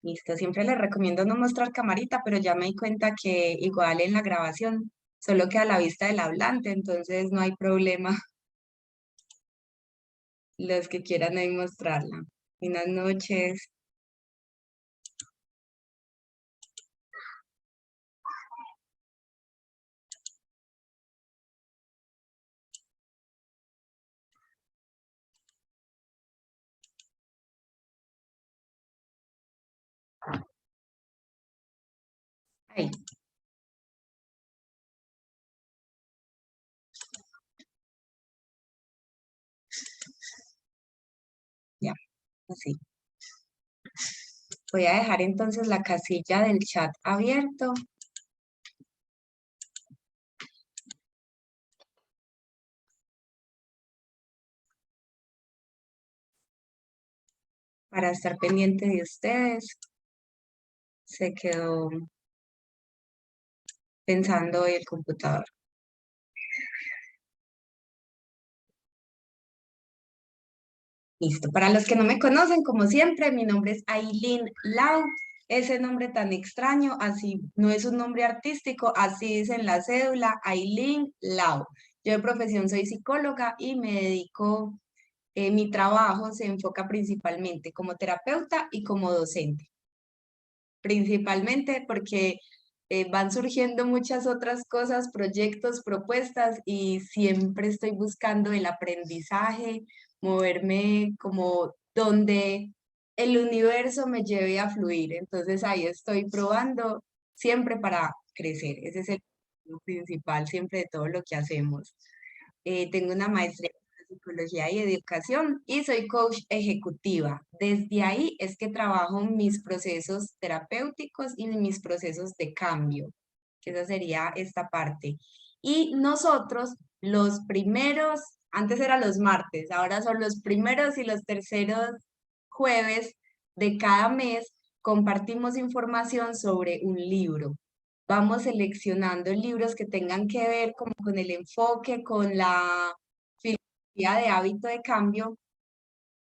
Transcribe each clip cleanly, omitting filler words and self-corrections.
Listo, siempre les recomiendo no mostrar camarita, pero ya me di cuenta que igual en la grabación solo queda la vista del hablante, entonces no hay problema los que quieran ahí mostrarla. Buenas noches. Ahí, ya, así. Voy a dejar entonces la casilla del chat abierto para estar pendiente de ustedes. Se quedó pensando hoy el computador. Listo. Para los que no me conocen, como siempre, mi nombre es Aileen Lau. Ese nombre tan extraño, así no es un nombre artístico, así dice en la cédula, Aileen Lau. Yo de profesión soy psicóloga y me dedico, mi trabajo se enfoca principalmente como terapeuta y como docente. Principalmente porque van surgiendo muchas otras cosas, proyectos, propuestas y siempre estoy buscando el aprendizaje, moverme como donde el universo me lleve a fluir. Entonces ahí estoy probando siempre para crecer. Ese es el principal siempre de todo lo que hacemos. Tengo una maestría en psicología y educación y soy coach ejecutiva. Desde ahí es que trabajo mis procesos terapéuticos y mis procesos de cambio, que esa sería esta parte. Y nosotros, los primeros, antes eran los martes, ahora son los primeros y los terceros jueves de cada mes, compartimos información sobre un libro. Vamos seleccionando libros que tengan que ver como con el enfoque, con la filosofía de hábito de cambio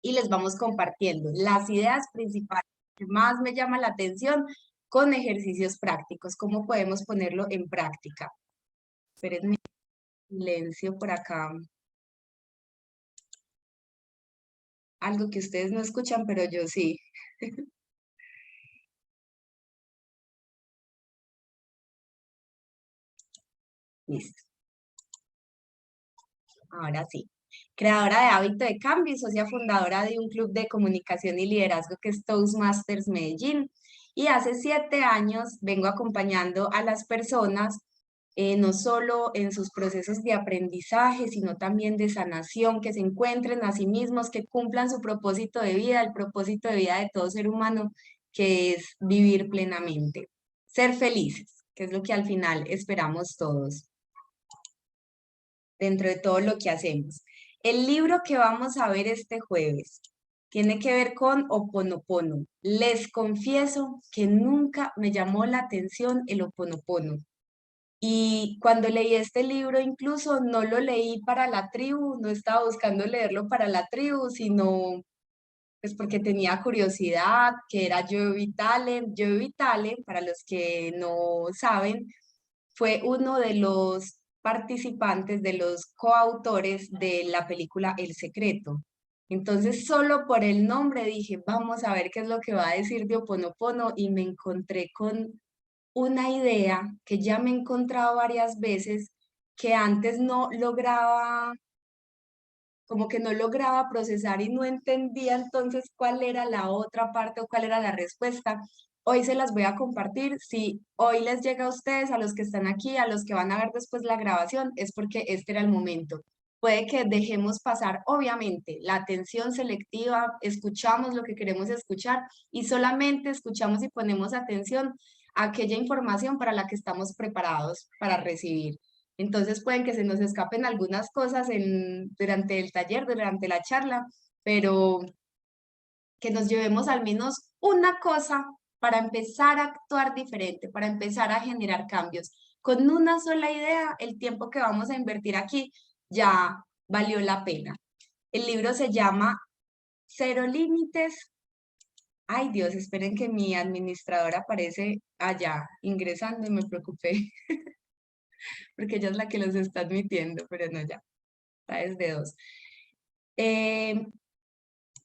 y les vamos compartiendo las ideas principales que más me llama la atención con ejercicios prácticos, cómo podemos ponerlo en práctica. Espérenme, silencio por acá. Algo que ustedes no escuchan, pero yo sí. Listo. Ahora sí. Creadora de Hábito de Cambio y socia fundadora de un club de comunicación y liderazgo que es Toastmasters Medellín. Y hace 7 años vengo acompañando a las personas, no solo en sus procesos de aprendizaje, sino también de sanación, que se encuentren a sí mismos, que cumplan su propósito de vida, el propósito de vida de todo ser humano, que es vivir plenamente, ser felices, que es lo que al final esperamos todos dentro de todo lo que hacemos. El libro que vamos a ver este jueves tiene que ver con Oponopono. Les confieso que nunca me llamó la atención el Oponopono. Y cuando leí este libro, incluso no lo leí para la tribu, no estaba buscando leerlo para la tribu, sino pues porque tenía curiosidad, que era Joe Vitale. Joe Vitale, para los que no saben, fue uno de los participantes, de los coautores de la película El Secreto. Entonces, solo por el nombre dije, vamos a ver qué es lo que va a decir de Oponopono y me encontré con una idea que ya me he encontrado varias veces, que antes no lograba, como que no lograba procesar y no entendía entonces cuál era la otra parte o cuál era la respuesta. Hoy se las voy a compartir. Si hoy les llega a ustedes, a los que están aquí, a los que van a ver después la grabación, es porque este era el momento. Puede que dejemos pasar, obviamente, la atención selectiva, escuchamos lo que queremos escuchar y solamente escuchamos y ponemos atención a aquella información para la que estamos preparados para recibir. Entonces pueden que se nos escapen algunas cosas durante el taller, durante la charla, pero que nos llevemos al menos una cosa para empezar a actuar diferente, para empezar a generar cambios. Con una sola idea, el tiempo que vamos a invertir aquí ya valió la pena. El libro se llama Cero Límites Ay, Dios, esperen que mi administradora aparece allá ingresando y me preocupé porque ella es la que los está admitiendo, pero no, ya, está desde dos. Eh,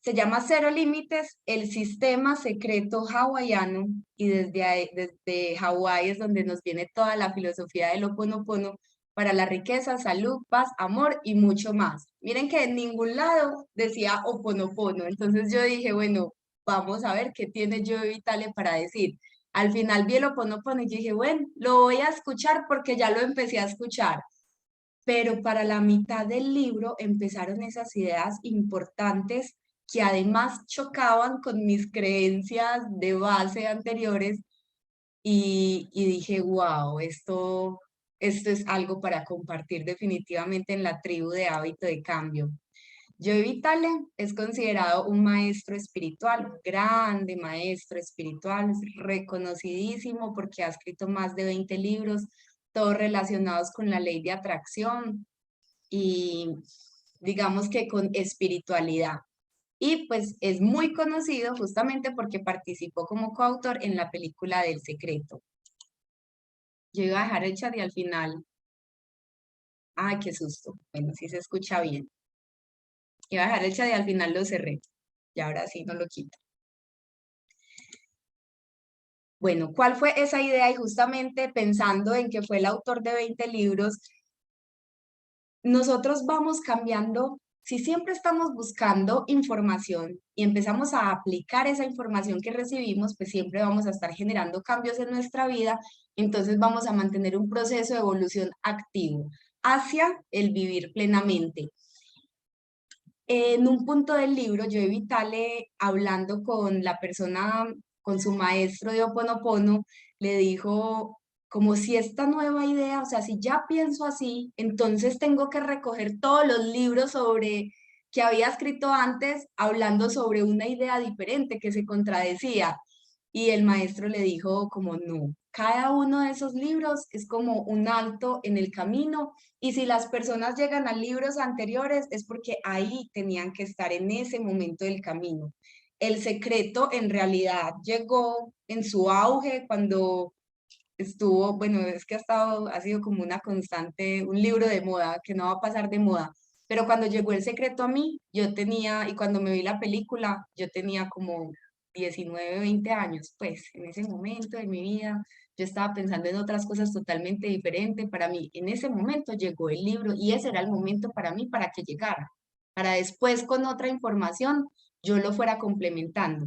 Se llama Cero Límites, el sistema secreto hawaiano, y desde Hawái es donde nos viene toda la filosofía del Ho Oponopono para la riqueza, salud, paz, amor y mucho más. Miren que en ningún lado decía Oponopono, entonces yo dije, bueno, vamos a ver qué tiene Joe Vitale para decir. Al final vi el Ho Oponopono y dije, bueno, lo voy a escuchar porque ya lo empecé a escuchar. Pero para la mitad del libro empezaron esas ideas importantes que además chocaban con mis creencias de base anteriores y dije, wow, esto es algo para compartir definitivamente en la tribu de hábito de cambio. Joe Vitale es considerado un maestro espiritual, grande maestro espiritual, reconocidísimo porque ha escrito más de 20 libros, todos relacionados con la ley de atracción y digamos que con espiritualidad. Y pues es muy conocido justamente porque participó como coautor en la película del Secreto. Yo iba a dejar el chat y al final, ay, qué susto. Bueno, sí se escucha bien. Iba a dejar el chat y al final lo cerré. Y ahora sí no lo quito. Bueno, ¿cuál fue esa idea? Y justamente pensando en que fue el autor de 20 libros, nosotros vamos cambiando, si siempre estamos buscando información y empezamos a aplicar esa información que recibimos, pues siempre vamos a estar generando cambios en nuestra vida, entonces vamos a mantener un proceso de evolución activo hacia el vivir plenamente. En un punto del libro, Joe Vitale, hablando con la persona, con su maestro de Ho Oponopono, le dijo, como si esta nueva idea, o sea, si ya pienso así, entonces tengo que recoger todos los libros sobre que había escrito antes, hablando sobre una idea diferente que se contradecía. Y el maestro le dijo como no, cada uno de esos libros es como un alto en el camino y si las personas llegan a libros anteriores es porque ahí tenían que estar en ese momento del camino. El Secreto en realidad llegó en su auge cuando estuvo, bueno, es que ha sido como una constante, un libro de moda que no va a pasar de moda. Pero cuando llegó El Secreto a mí, yo tenía, y cuando me vi la película, yo tenía como 19 20 años, pues en ese momento de mi vida yo estaba pensando en otras cosas totalmente diferentes. Para mí, en ese momento llegó el libro y ese era el momento para mí para que llegara, para después con otra información yo lo fuera complementando.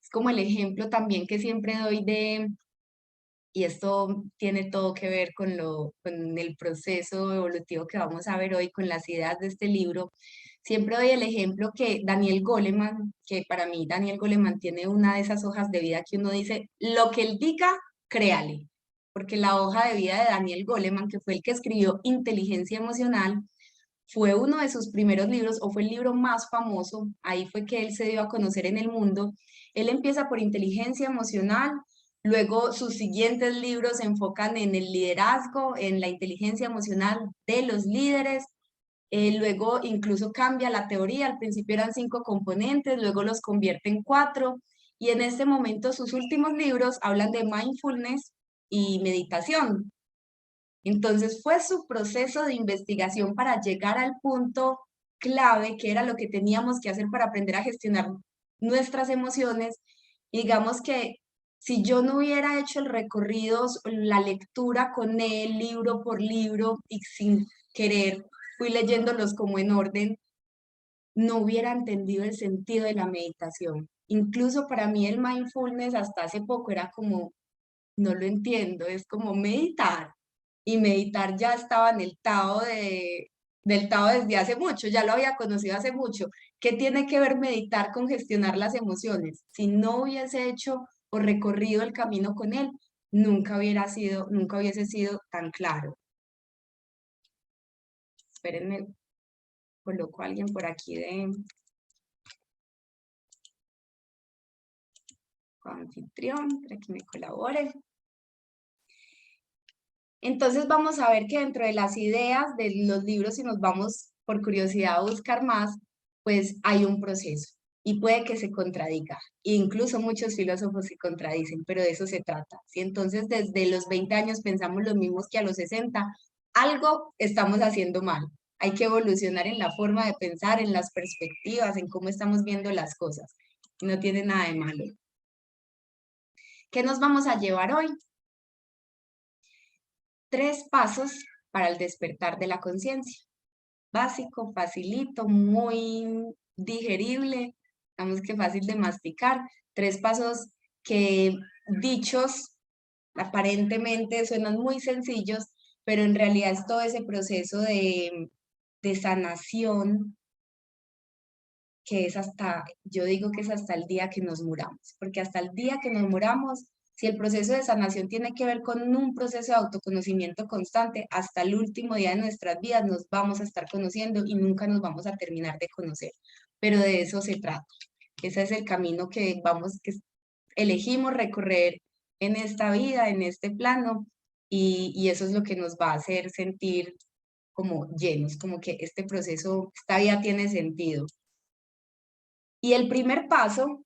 Es como el ejemplo también que siempre doy de y esto tiene todo que ver con el proceso evolutivo que vamos a ver hoy, con las ideas de este libro. Siempre doy el ejemplo que Daniel Goleman, que para mí Daniel Goleman tiene una de esas hojas de vida que uno dice, lo que él diga, créale. Porque la hoja de vida de Daniel Goleman, que fue el que escribió Inteligencia Emocional, fue uno de sus primeros libros o fue el libro más famoso. Ahí fue que él se dio a conocer en el mundo. Él empieza por inteligencia emocional. Luego sus siguientes libros se enfocan en el liderazgo, en la inteligencia emocional de los líderes. Luego incluso cambia la teoría, al principio eran 5 componentes, luego los convierte en 4 y en este momento sus últimos libros hablan de mindfulness y meditación. Entonces fue su proceso de investigación para llegar al punto clave, que era lo que teníamos que hacer para aprender a gestionar nuestras emociones. Y digamos que si yo no hubiera hecho el recorrido, la lectura con él, libro por libro, y sin querer fui leyéndolos como en orden, no hubiera entendido el sentido de la meditación. Incluso para mí el mindfulness hasta hace poco era como, no lo entiendo, es como meditar. Y meditar ya estaba en el del Tao desde hace mucho, ya lo había conocido hace mucho. ¿Qué tiene que ver meditar con gestionar las emociones? Si no hubiese hecho o recorrido el camino con él, nunca hubiese sido tan claro. Espérenme, coloco a alguien por aquí de anfitrión para que me colabore. Entonces vamos a ver que dentro de las ideas de los libros, si nos vamos por curiosidad a buscar más, pues hay un proceso. y puede que se contradiga. Incluso muchos filósofos se contradicen, pero de eso se trata. Si entonces desde los 20 años pensamos los mismos que a los 60, algo estamos haciendo mal. Hay que evolucionar en la forma de pensar, en las perspectivas, en cómo estamos viendo las cosas. No tiene nada de malo. ¿Qué nos vamos a llevar hoy? 3 pasos para el despertar de la conciencia. Básico, facilito, muy digerible, digamos que fácil de masticar. 3 pasos que dichos aparentemente suenan muy sencillos, pero en realidad es todo ese proceso de sanación que es hasta, yo digo que es hasta el día que nos muramos, porque hasta el día que nos muramos, si el proceso de sanación tiene que ver con un proceso de autoconocimiento constante, hasta el último día de nuestras vidas nos vamos a estar conociendo y nunca nos vamos a terminar de conocer, pero de eso se trata. Ese es el camino que elegimos recorrer en esta vida, en este plano, y eso es lo que nos va a hacer sentir como llenos, como que este proceso, esta vida tiene sentido. Y el primer paso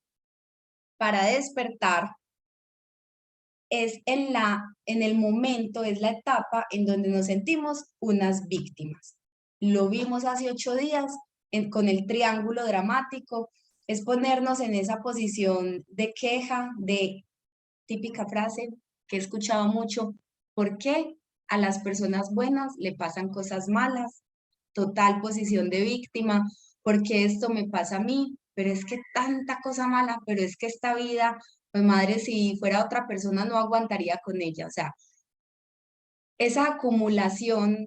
para despertar es en el momento, es la etapa en donde nos sentimos unas víctimas. Lo vimos hace 8 días con el triángulo dramático, es ponernos en esa posición de queja, de típica frase que he escuchado mucho: ¿por qué a las personas buenas le pasan cosas malas? Total posición de víctima. ¿Por qué esto me pasa a mí? Pero es que tanta cosa mala, pero es que esta vida, pues madre, si fuera otra persona no aguantaría con ella. O sea, esa acumulación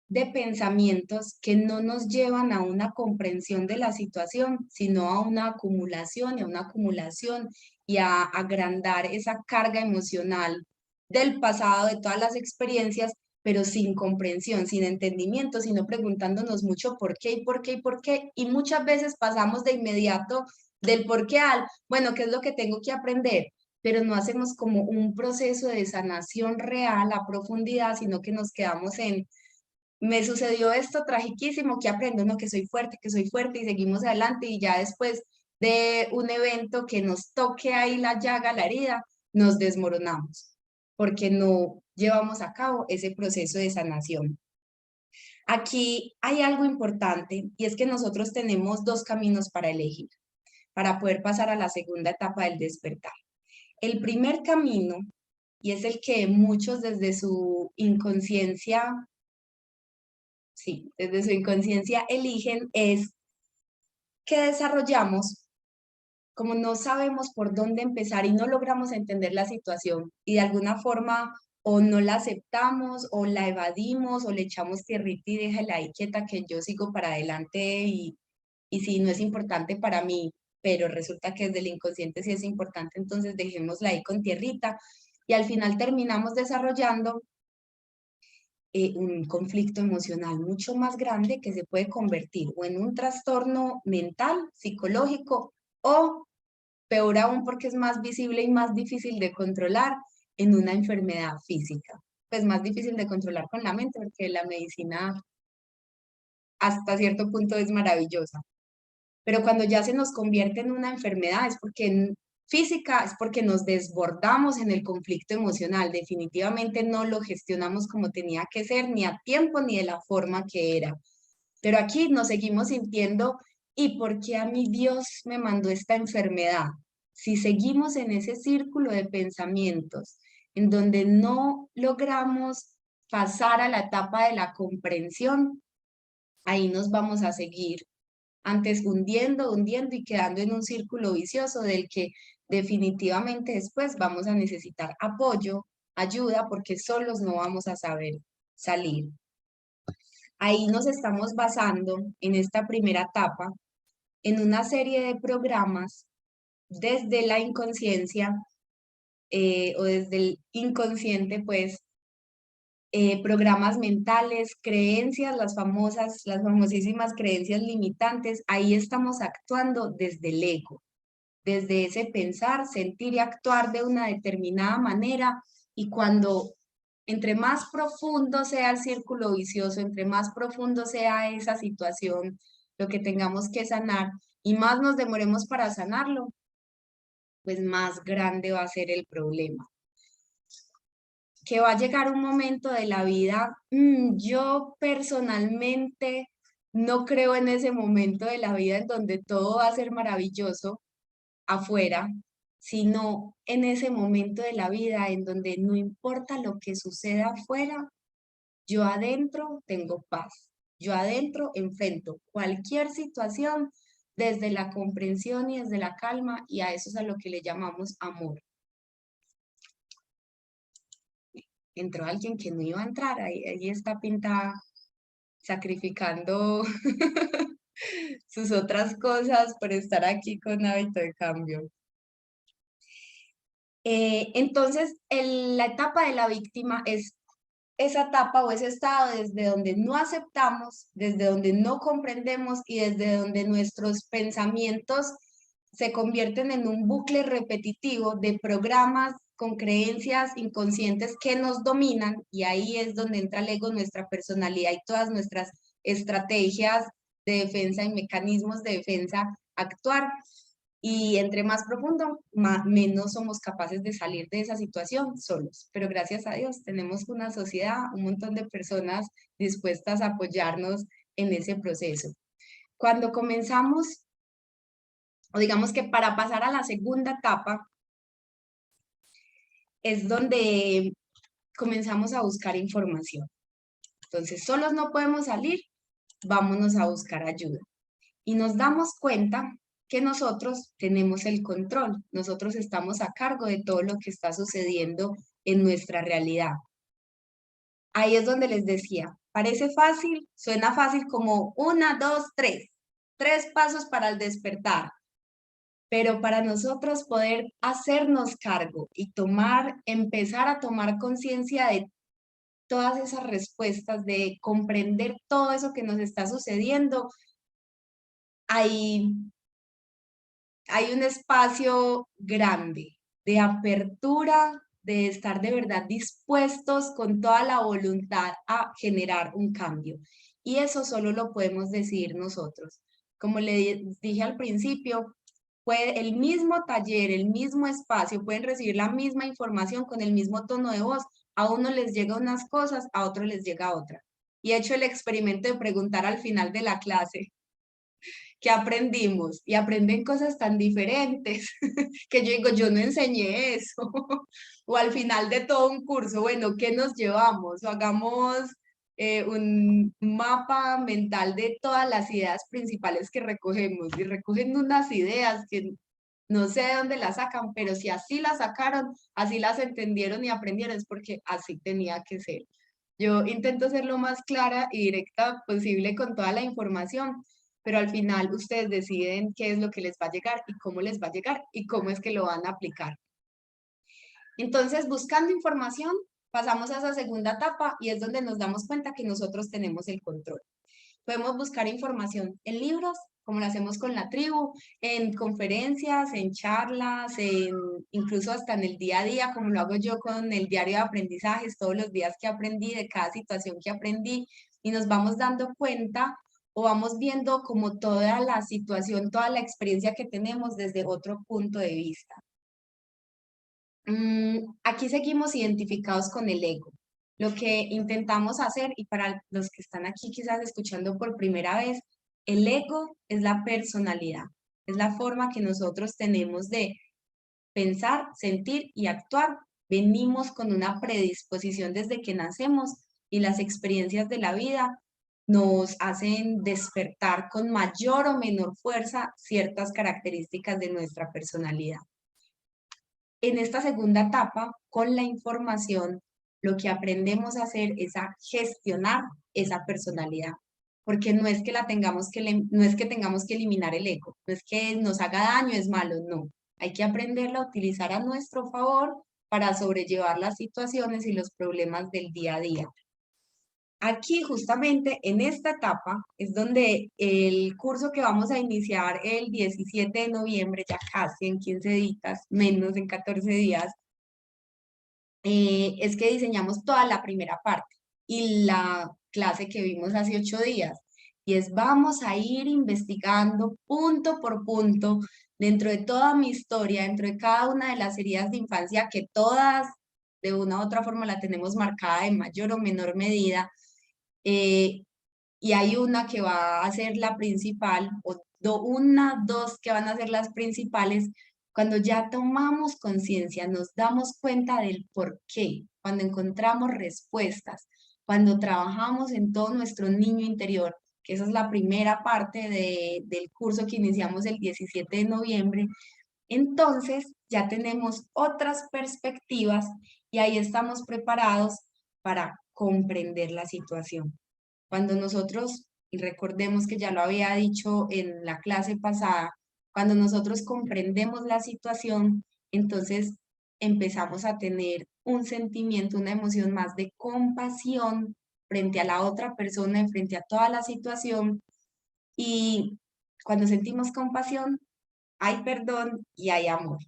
de pensamientos que no nos llevan a una comprensión de la situación, sino a una acumulación y a una acumulación y a agrandar esa carga emocional del pasado, de todas las experiencias, pero sin comprensión, sin entendimiento, sino preguntándonos mucho por qué y por qué y por qué. Y muchas veces pasamos de inmediato del por qué al, bueno, ¿qué es lo que tengo que aprender? Pero no hacemos como un proceso de sanación real a profundidad, sino que nos quedamos en me sucedió esto tragiquísimo, que aprendo, no, que soy fuerte y seguimos adelante y ya después de un evento que nos toque ahí la llaga, la herida, nos desmoronamos porque no llevamos a cabo ese proceso de sanación. Aquí hay algo importante y es que nosotros tenemos 2 caminos para elegir, para poder pasar a la segunda etapa del despertar. El primer camino, y es el que muchos desde su inconsciencia sí, desde su inconsciencia eligen, es que desarrollamos, como no sabemos por dónde empezar y no logramos entender la situación y de alguna forma o no la aceptamos o la evadimos o le echamos tierrita y déjala ahí quieta que yo sigo para adelante y si no es importante para mí, pero resulta que desde el inconsciente sí es importante, entonces dejémosla ahí con tierrita y al final terminamos desarrollando un conflicto emocional mucho más grande que se puede convertir o en un trastorno mental, psicológico, o peor aún porque es más visible y más difícil de controlar, en una enfermedad física. Pues más difícil de controlar con la mente porque la medicina hasta cierto punto es maravillosa, pero cuando ya se nos convierte en una enfermedad es porque física, es porque nos desbordamos en el conflicto emocional, definitivamente no lo gestionamos como tenía que ser, ni a tiempo, ni de la forma que era. Pero aquí nos seguimos sintiendo, ¿y por qué a mí Dios me mandó esta enfermedad? Si seguimos en ese círculo de pensamientos, en donde no logramos pasar a la etapa de la comprensión, ahí nos vamos a seguir antes hundiendo, hundiendo y quedando en un círculo vicioso del que definitivamente después vamos a necesitar apoyo, ayuda, porque solos no vamos a saber salir. Ahí nos estamos basando en esta primera etapa en una serie de programas desde la inconsciencia o desde el inconsciente, pues programas mentales, creencias, las famosísimas creencias limitantes, ahí estamos actuando desde el ego, desde ese pensar, sentir y actuar de una determinada manera y cuando entre más profundo sea el círculo vicioso, entre más profundo sea esa situación, lo que tengamos que sanar, y más nos demoremos para sanarlo, pues más grande va a ser el problema. Que va a llegar un momento de la vida, yo personalmente no creo en ese momento de la vida en donde todo va a ser maravilloso afuera, sino en ese momento de la vida en donde no importa lo que suceda afuera, yo adentro tengo paz. Yo adentro enfrento cualquier situación desde la comprensión y desde la calma, y a eso es a lo que le llamamos amor. Entró alguien que no iba a entrar, ahí está pintada sacrificando sus otras cosas por estar aquí con hábito de cambio. Entonces, la etapa de la víctima es esa etapa o ese estado desde donde no aceptamos, desde donde no comprendemos y desde donde nuestros pensamientos se convierten en un bucle repetitivo de programas con creencias inconscientes que nos dominan, y ahí es donde entra el ego, nuestra personalidad y todas nuestras estrategias de defensa y mecanismos de defensa actuar. Y entre más profundo, menos somos capaces de salir de esa situación solos. Pero gracias a Dios tenemos una sociedad, un montón de personas dispuestas a apoyarnos en ese proceso. Cuando comenzamos, o digamos que para pasar a la segunda etapa, es donde comenzamos a buscar información. Entonces, solos no podemos salir, vámonos a buscar ayuda. Y nos damos cuenta que nosotros tenemos el control, nosotros estamos a cargo de todo lo que está sucediendo en nuestra realidad. Ahí es donde les decía, parece fácil, suena fácil como 1, 2, 3, 3 pasos para el despertar, pero para nosotros poder hacernos cargo y empezar a tomar conciencia de todas esas respuestas, de comprender todo eso que nos está sucediendo, hay un espacio grande de apertura, de estar de verdad dispuestos con toda la voluntad a generar un cambio. Y eso solo lo podemos decidir nosotros. Como le dije al principio, el mismo taller, el mismo espacio, pueden recibir la misma información con el mismo tono de voz. A uno les llega unas cosas, a otro les llega otra. Y he hecho el experimento de preguntar al final de la clase, ¿qué aprendimos? Y aprenden cosas tan diferentes que yo digo, yo no enseñé eso. O al final de todo un curso, bueno, ¿qué nos llevamos? O hagamos un mapa mental de todas las ideas principales que recogemos. Y recogen unas ideas que no sé de dónde las sacan, pero si así las sacaron, así las entendieron y aprendieron, es porque así tenía que ser. Yo intento ser lo más clara y directa posible con toda la información, pero al final ustedes deciden qué es lo que les va a llegar y cómo les va a llegar y cómo es que lo van a aplicar. Entonces, buscando información, pasamos a esa segunda etapa y es donde nos damos cuenta que nosotros tenemos el control. Podemos buscar información en libros, como lo hacemos con la tribu, en conferencias, en charlas, incluso hasta en el día a día, como lo hago yo con el diario de aprendizajes, todos los días que aprendí, de cada situación que aprendí, y nos vamos dando cuenta o vamos viendo como toda la situación, toda la experiencia que tenemos desde otro punto de vista. Aquí seguimos identificados con el ego. Lo que intentamos hacer, y para los que están aquí quizás escuchando por primera vez, el ego es la personalidad, es la forma que nosotros tenemos de pensar, sentir y actuar. Venimos con una predisposición desde que nacemos y las experiencias de la vida nos hacen despertar con mayor o menor fuerza ciertas características de nuestra personalidad. En esta segunda etapa, con la información, lo que aprendemos a hacer es a gestionar esa personalidad, porque no es que no es que tengamos que eliminar el ego, no es que nos haga daño, es malo, no. Hay que aprenderla a utilizar a nuestro favor para sobrellevar las situaciones y los problemas del día a día. Aquí, justamente en esta etapa, es donde el curso que vamos a iniciar el 17 de noviembre, ya casi en 15 días, menos en 14 días, es que diseñamos toda la primera parte y la clase que vimos hace 8 días. y es vamos a ir investigando punto por punto dentro de toda mi historia, dentro de cada una de las heridas de infancia que todas de una u otra forma la tenemos marcada en mayor o menor medida, eh, y hay una que va a ser la principal, o una, dos que van a ser las principales, cuando ya tomamos conciencia, nos damos cuenta del por qué, cuando encontramos respuestas, cuando trabajamos en todo nuestro niño interior, que esa es la primera parte del curso que iniciamos el 17 de noviembre, entonces ya tenemos otras perspectivas y ahí estamos preparados para comprender la situación. Cuando nosotros, y recordemos que ya lo había dicho en la clase pasada, cuando nosotros comprendemos la situación, entonces empezamos a tener un sentimiento, una emoción más de compasión frente a la otra persona, y frente a toda la situación. Y cuando sentimos compasión, hay perdón y hay amor.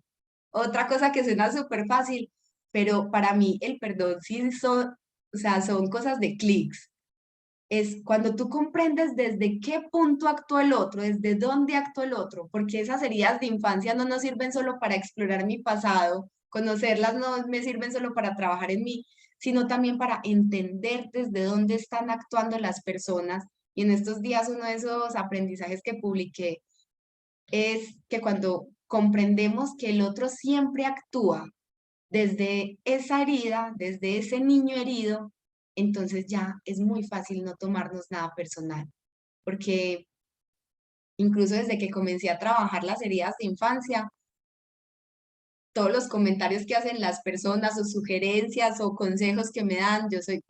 Otra cosa que suena súper fácil, pero para mí el perdón sí son, o sea, son cosas de clics. Es cuando tú comprendes desde qué punto actuó el otro, desde dónde actuó el otro, porque esas heridas de infancia no nos sirven solo para explorar mi pasado, conocerlas no me sirven solo para trabajar en mí, sino también para entender desde dónde están actuando las personas. Y en estos días uno de esos aprendizajes que publiqué es que cuando comprendemos que el otro siempre actúa desde esa herida, desde ese niño herido, entonces ya es muy fácil no tomarnos nada personal, porque incluso desde que comencé a trabajar las heridas de infancia, todos los comentarios que hacen las personas o sugerencias o consejos que me dan, yo soy,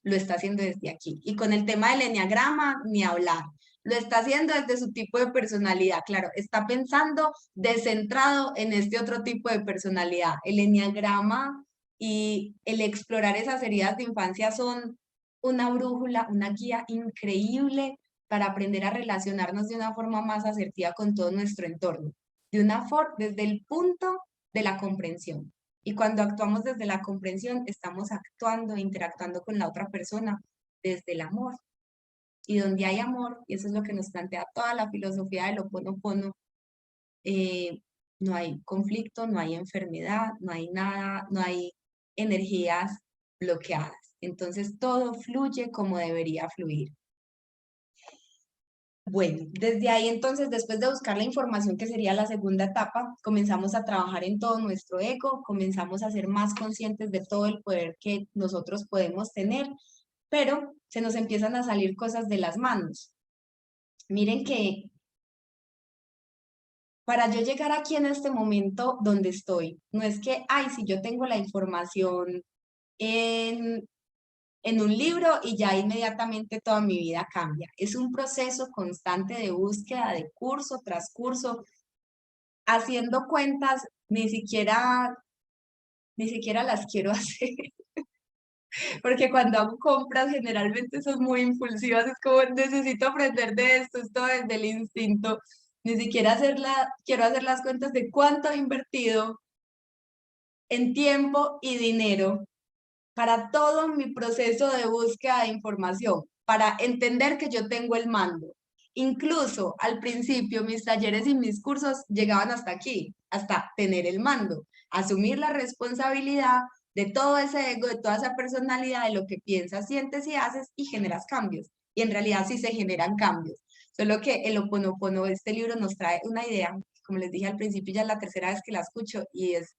lo está haciendo desde aquí. Y con el tema del eneagrama, ni hablar. Lo está haciendo desde su tipo de personalidad. Claro, está pensando descentrado en este otro tipo de personalidad. El eneagrama y el explorar esas heridas de infancia son una brújula, una guía increíble para aprender a relacionarnos de una forma más asertiva con todo nuestro entorno. De una forma, desde el punto de la comprensión. Y cuando actuamos desde la comprensión, estamos actuando e interactuando con la otra persona desde el amor. Y donde hay amor, y eso es lo que nos plantea toda la filosofía del Ho Oponopono, no hay conflicto, no hay enfermedad, no hay nada, no hay energías bloqueadas. Entonces todo fluye como debería fluir. Bueno, desde ahí entonces, después de buscar la información que sería la segunda etapa, comenzamos a trabajar en todo nuestro ego, comenzamos a ser más conscientes de todo el poder que nosotros podemos tener, pero se nos empiezan a salir cosas de las manos. Miren que para yo llegar aquí en este momento donde estoy, no es que, ay, si yo tengo la información en, en un libro y ya inmediatamente toda mi vida cambia. Es un proceso constante de búsqueda de curso tras curso, haciendo cuentas, ni siquiera las quiero hacer, porque cuando hago compras generalmente son muy impulsivas, es como necesito aprender de esto desde el instinto, ni siquiera quiero hacer las cuentas de cuánto he invertido en tiempo y dinero para todo mi proceso de búsqueda de información, para entender que yo tengo el mando. Incluso al principio mis talleres y mis cursos llegaban hasta aquí, hasta tener el mando, asumir la responsabilidad de todo ese ego, de toda esa personalidad, de lo que piensas, sientes y haces y generas cambios. Y en realidad sí se generan cambios. Solo que el Ho Oponopono, este libro nos trae una idea, como les dije al principio, ya es la tercera vez que la escucho y es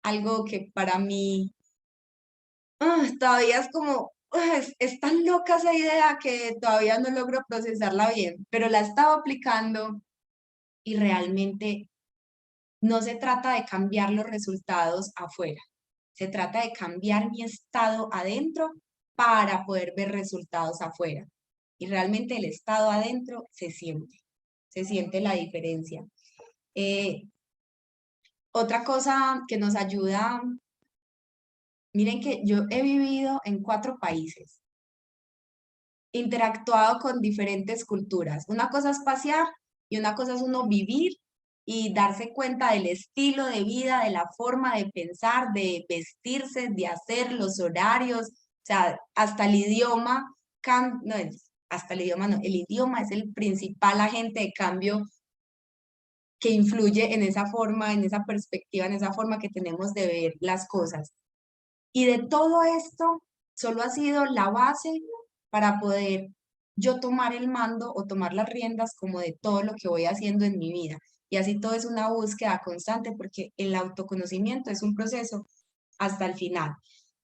algo que para mí todavía es como, es tan loca esa idea que todavía no logro procesarla bien, pero la he estado aplicando y realmente no se trata de cambiar los resultados afuera, se trata de cambiar mi estado adentro para poder ver resultados afuera. Y realmente el estado adentro se siente la diferencia. Eh, Otra cosa que nos ayuda, miren que yo he vivido en 4 países, interactuado con diferentes culturas. Una cosa es pasear y una cosa es uno vivir y darse cuenta del estilo de vida, de la forma de pensar, de vestirse, de hacer los horarios, o sea, hasta el idioma, no, hasta el idioma no, el idioma es el principal agente de cambio que influye en esa forma, en esa perspectiva, en esa forma que tenemos de ver las cosas. Y de todo esto, solo ha sido la base para poder yo tomar el mando o tomar las riendas como de todo lo que voy haciendo en mi vida. Y así todo es una búsqueda constante porque el autoconocimiento es un proceso hasta el final.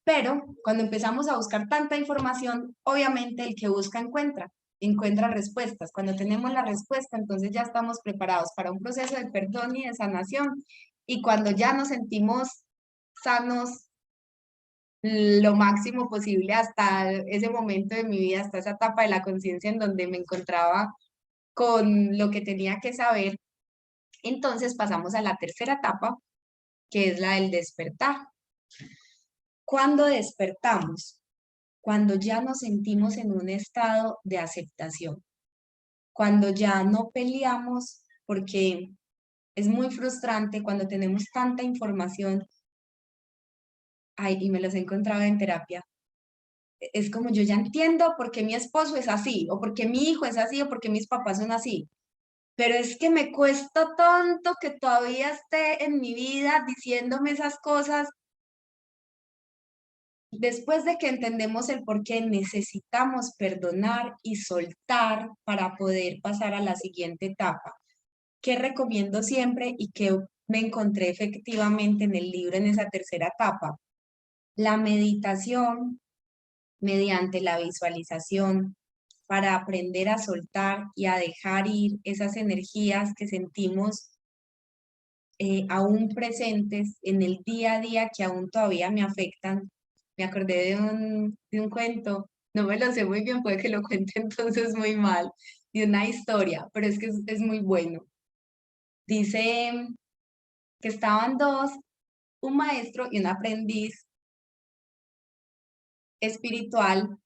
Pero cuando empezamos a buscar tanta información, obviamente el que busca encuentra respuestas. Cuando tenemos la respuesta, entonces ya estamos preparados para un proceso de perdón y de sanación. Y cuando ya nos sentimos sanos lo máximo posible hasta ese momento de mi vida, hasta esa etapa de la conciencia en donde me encontraba con lo que tenía que saber, entonces pasamos a la tercera etapa, que es la del despertar. ¿Cuándo despertamos? Cuando ya nos sentimos en un estado de aceptación, cuando ya no peleamos, porque es muy frustrante cuando tenemos tanta información, ay, y me los he encontrado en terapia, es como yo ya entiendo por qué mi esposo es así, o por qué mi hijo es así, o por qué mis papás son así, pero es que me cuesta tanto que todavía esté en mi vida diciéndome esas cosas. Después de que entendemos el por qué necesitamos perdonar y soltar para poder pasar a la siguiente etapa. ¿Qué recomiendo siempre y que me encontré efectivamente en el libro en esa tercera etapa? La meditación mediante la visualización para aprender a soltar y a dejar ir esas energías que sentimos aún presentes en el día a día que aún todavía me afectan. Me acordé de un cuento, no me lo sé muy bien, puede que lo cuente entonces muy mal, de una historia, pero es que es muy bueno. Dice que estaban dos, un maestro y un aprendiz espiritual,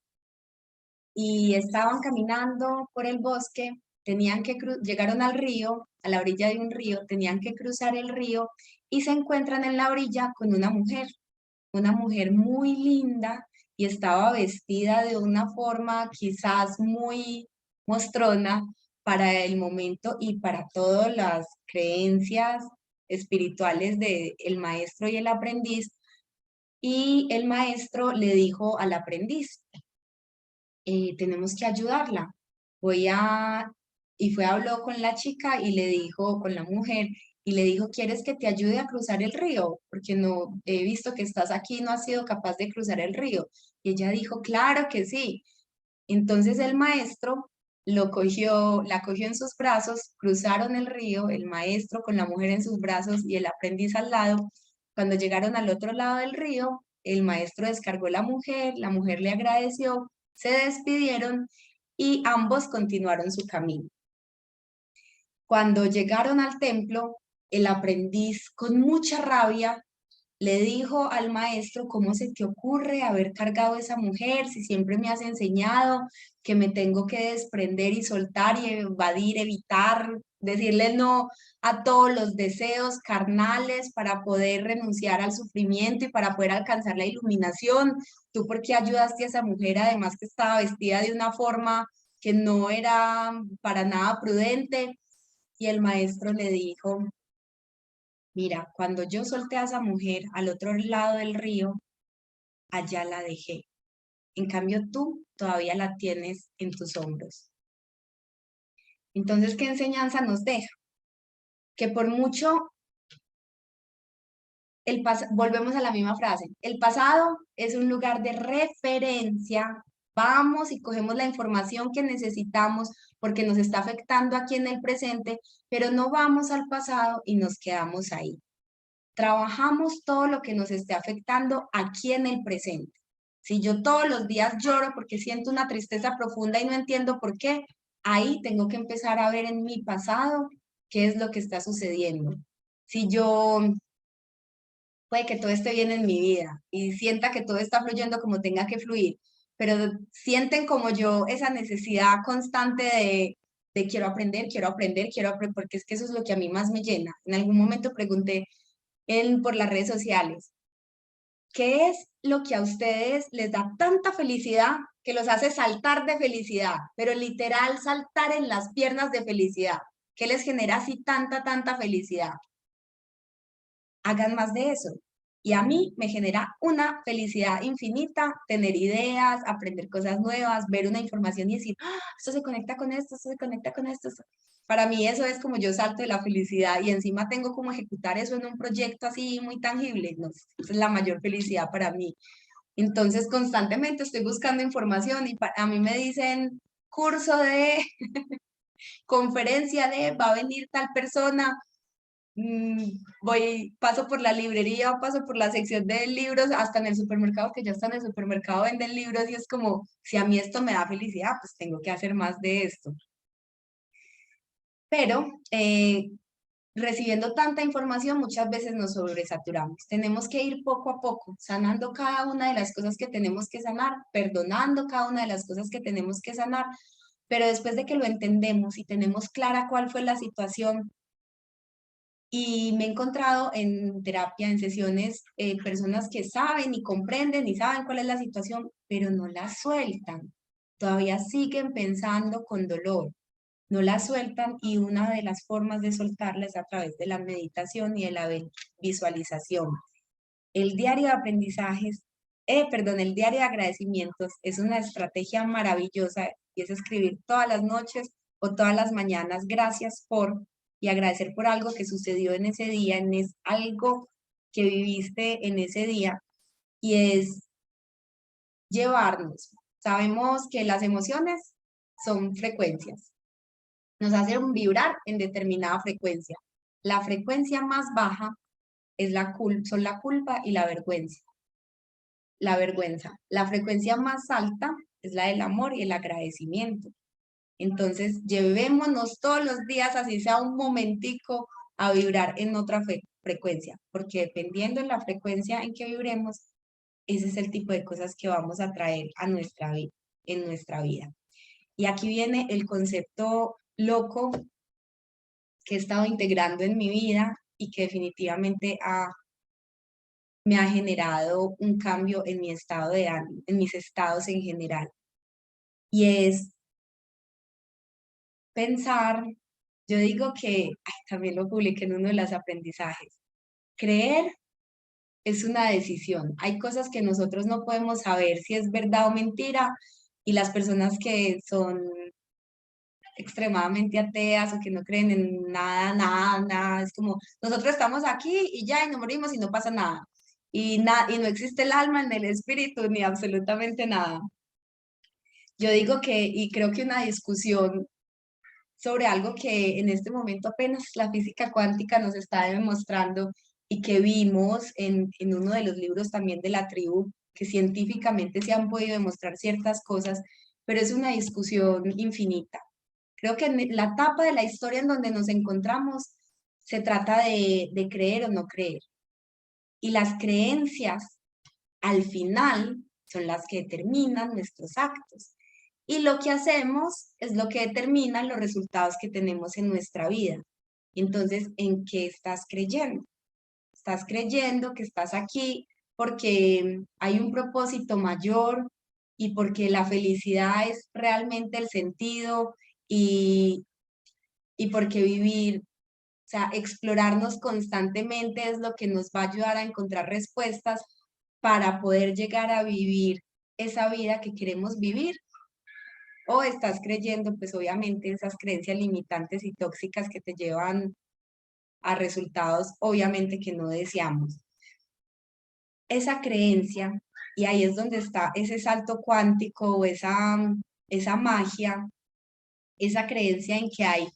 y estaban caminando por el bosque, llegaron al río, a la orilla de un río, tenían que cruzar el río y se encuentran en la orilla con una mujer muy linda y estaba vestida de una forma quizás muy mostrona para el momento y para todas las creencias espirituales del maestro y el aprendiz. Y el maestro le dijo al aprendiz, tenemos que ayudarla. Voy a, y fue, habló con la chica y le dijo, con la mujer, y le dijo, ¿quieres que te ayude a cruzar el río? Porque no he visto que estás aquí y no has sido capaz de cruzar el río. Y ella dijo, claro que sí. Entonces el maestro la cogió en sus brazos, cruzaron el río, el maestro con la mujer en sus brazos y el aprendiz al lado. Cuando llegaron al otro lado del río, el maestro descargó la mujer le agradeció, se despidieron y ambos continuaron su camino. Cuando llegaron al templo, el aprendiz, con mucha rabia, le dijo al maestro, ¿cómo se te ocurre haber cargado a esa mujer si siempre me has enseñado que me tengo que desprender y soltar y evadir, evitar, decirle no a todos los deseos carnales para poder renunciar al sufrimiento y para poder alcanzar la iluminación? ¿Tú por qué ayudaste a esa mujer además que estaba vestida de una forma que no era para nada prudente? Y el maestro le dijo, mira, cuando yo solté a esa mujer al otro lado del río, allá la dejé. En cambio, tú todavía la tienes en tus hombros. Entonces, ¿qué enseñanza nos deja? Que por mucho, volvemos a la misma frase, el pasado es un lugar de referencia. Vamos y cogemos la información que necesitamos porque nos está afectando aquí en el presente, pero no vamos al pasado y nos quedamos ahí. Trabajamos todo lo que nos esté afectando aquí en el presente. Si yo todos los días lloro porque siento una tristeza profunda y no entiendo por qué, ahí tengo que empezar a ver en mi pasado qué es lo que está sucediendo. Si yo puede que todo esté bien en mi vida y sienta que todo está fluyendo como tenga que fluir, pero sienten como yo esa necesidad constante de quiero aprender, porque es que eso es lo que a mí más me llena. En algún momento pregunté por las redes sociales, ¿qué es lo que a ustedes les da tanta felicidad que los hace saltar de felicidad, pero literal saltar en las piernas de felicidad. ¿Qué les genera así tanta felicidad? Hagan más de eso. Y a mí me genera una felicidad infinita tener ideas, aprender cosas nuevas, ver una información y decir, "Ah, esto se conecta con esto se conecta con esto". Para mí eso es como yo salto de la felicidad y encima tengo como ejecutar eso en un proyecto así muy tangible. No, esa es la mayor felicidad para mí. Entonces constantemente estoy buscando información y a mí me dicen curso de, conferencia de, va a venir tal persona, paso por la librería o paso por la sección de libros, hasta en el supermercado, que ya está en el supermercado venden libros y es como, si a mí esto me da felicidad, pues tengo que hacer más de esto. Pero recibiendo tanta información muchas veces nos sobresaturamos. Tenemos que ir poco a poco, sanando cada una de las cosas que tenemos que sanar, perdonando cada una de las cosas que tenemos que sanar, pero después de que lo entendemos y tenemos clara cuál fue la situación. Y me he encontrado en terapia, en sesiones, personas que saben y comprenden y saben cuál es la situación, pero no la sueltan. Todavía siguen pensando con dolor, no la sueltan y una de las formas de soltarla es a través de la meditación y de la visualización. El diario de aprendizajes, el diario de agradecimientos es una estrategia maravillosa y es escribir todas las noches o todas las mañanas gracias por y agradecer por algo que sucedió en ese día, algo que viviste en ese día y es llevarnos. Sabemos que las emociones son frecuencias, nos hacen vibrar en determinada frecuencia. La frecuencia más baja es son la culpa y la vergüenza. La frecuencia más alta es la del amor y el agradecimiento. Entonces, llevémonos todos los días, así sea un momentico, a vibrar en otra frecuencia, porque dependiendo de la frecuencia en que vibremos, ese es el tipo de cosas que vamos a traer a nuestra vida, en nuestra vida. Y aquí viene el concepto loco que he estado integrando en mi vida y que definitivamente me ha generado un cambio en mi estado de ánimo, en mis estados en general. Y es pensar, yo digo que, también lo publiqué en uno de los aprendizajes, creer es una decisión. Hay cosas que nosotros no podemos saber si es verdad o mentira y las personas que son extremadamente ateas o que no creen en nada, es como, nosotros estamos aquí y ya, y nos morimos y no pasa nada. Y no existe el alma ni el espíritu ni absolutamente nada. Yo digo que, y creo que una discusión sobre algo que en este momento apenas la física cuántica nos está demostrando y que vimos en uno de los libros también de la tribu, que científicamente se han podido demostrar ciertas cosas, pero es una discusión infinita. Creo que en la etapa de la historia en donde nos encontramos se trata de creer o no creer. Y las creencias al final son las que determinan nuestros actos. Y lo que hacemos es lo que determina los resultados que tenemos en nuestra vida. Entonces, ¿en qué estás creyendo? Estás creyendo que estás aquí porque hay un propósito mayor y porque la felicidad es realmente el sentido y, y porque vivir, o sea, explorarnos constantemente es lo que nos va a ayudar a encontrar respuestas para poder llegar a vivir esa vida que queremos vivir. O estás creyendo, pues obviamente, esas creencias limitantes y tóxicas que te llevan a resultados, obviamente, que no deseamos. Esa creencia, y ahí es donde está ese salto cuántico o esa magia, esa creencia en que hay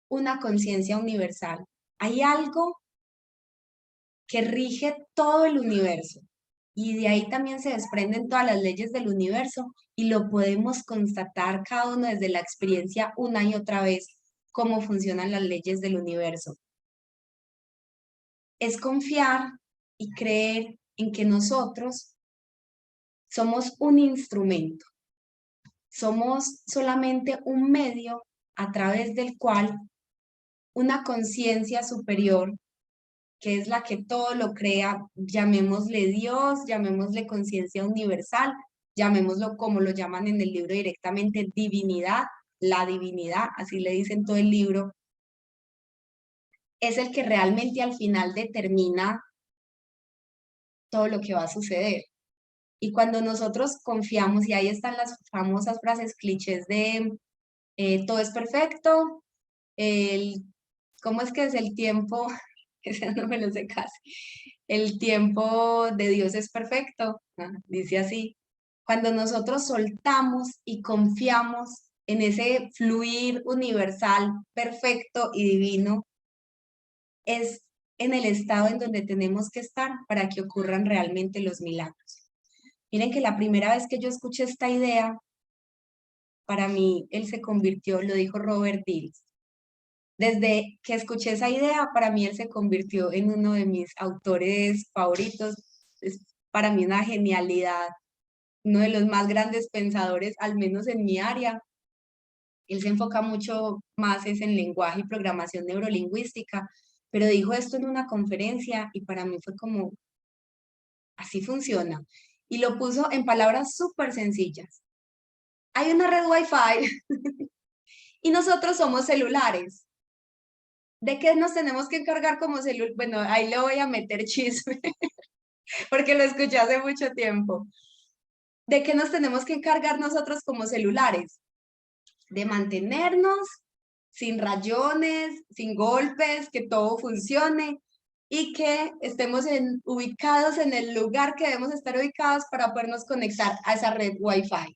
una conciencia universal. Hay algo que rige todo el universo. Y de ahí también se desprenden todas las leyes del universo y lo podemos constatar cada uno desde la experiencia una y otra vez cómo funcionan las leyes del universo. Es confiar y creer en que nosotros somos un instrumento, somos solamente un medio a través del cual una conciencia superior, que es la que todo lo crea, llamémosle Dios, llamémosle conciencia universal, llamémoslo como lo llaman en el libro directamente, divinidad, la divinidad, así le dicen todo el libro, es el que realmente al final determina todo lo que va a suceder. Y cuando nosotros confiamos, y ahí están las famosas frases clichés de todo es perfecto, el, ¿cómo es que es el tiempo? Ese no me lo sé casi. El tiempo de Dios es perfecto, dice así. Cuando nosotros soltamos y confiamos en ese fluir universal, perfecto y divino, es en el estado en donde tenemos que estar para que ocurran realmente los milagros. Miren que la primera vez que yo escuché esta idea, para mí él se convirtió, lo dijo Robert Dills. Desde que escuché esa idea, para mí él se convirtió en uno de mis autores favoritos. Es para mí una genialidad, uno de los más grandes pensadores, al menos en mi área. Él se enfoca mucho más es en lenguaje y programación neurolingüística, pero dijo esto en una conferencia y para mí fue como, así funciona. Y lo puso en palabras súper sencillas. Hay una red Wi-Fi y nosotros somos celulares. ¿De qué nos tenemos que encargar como celular? Bueno, ahí le voy a meter chisme, porque lo escuché hace mucho tiempo. ¿De qué nos tenemos que encargar nosotros como celulares? De mantenernos sin rayones, sin golpes, que todo funcione y que estemos ubicados en el lugar que debemos estar ubicados para podernos conectar a esa red Wi-Fi.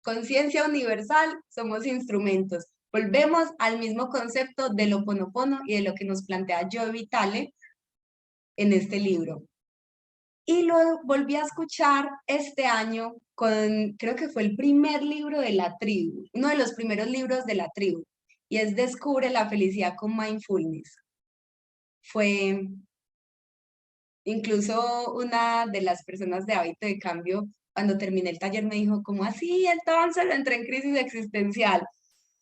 Conciencia universal, somos instrumentos. Volvemos al mismo concepto del Ho Oponopono y de lo que nos plantea Joe Vitale en este libro. Y lo volví a escuchar este año con, creo que fue el primer libro de la tribu, uno de los primeros libros de la tribu, y es Descubre la felicidad con mindfulness. Fue incluso una de las personas de hábito de cambio, cuando terminé el taller me dijo, ¿cómo así? Entonces entré en crisis existencial.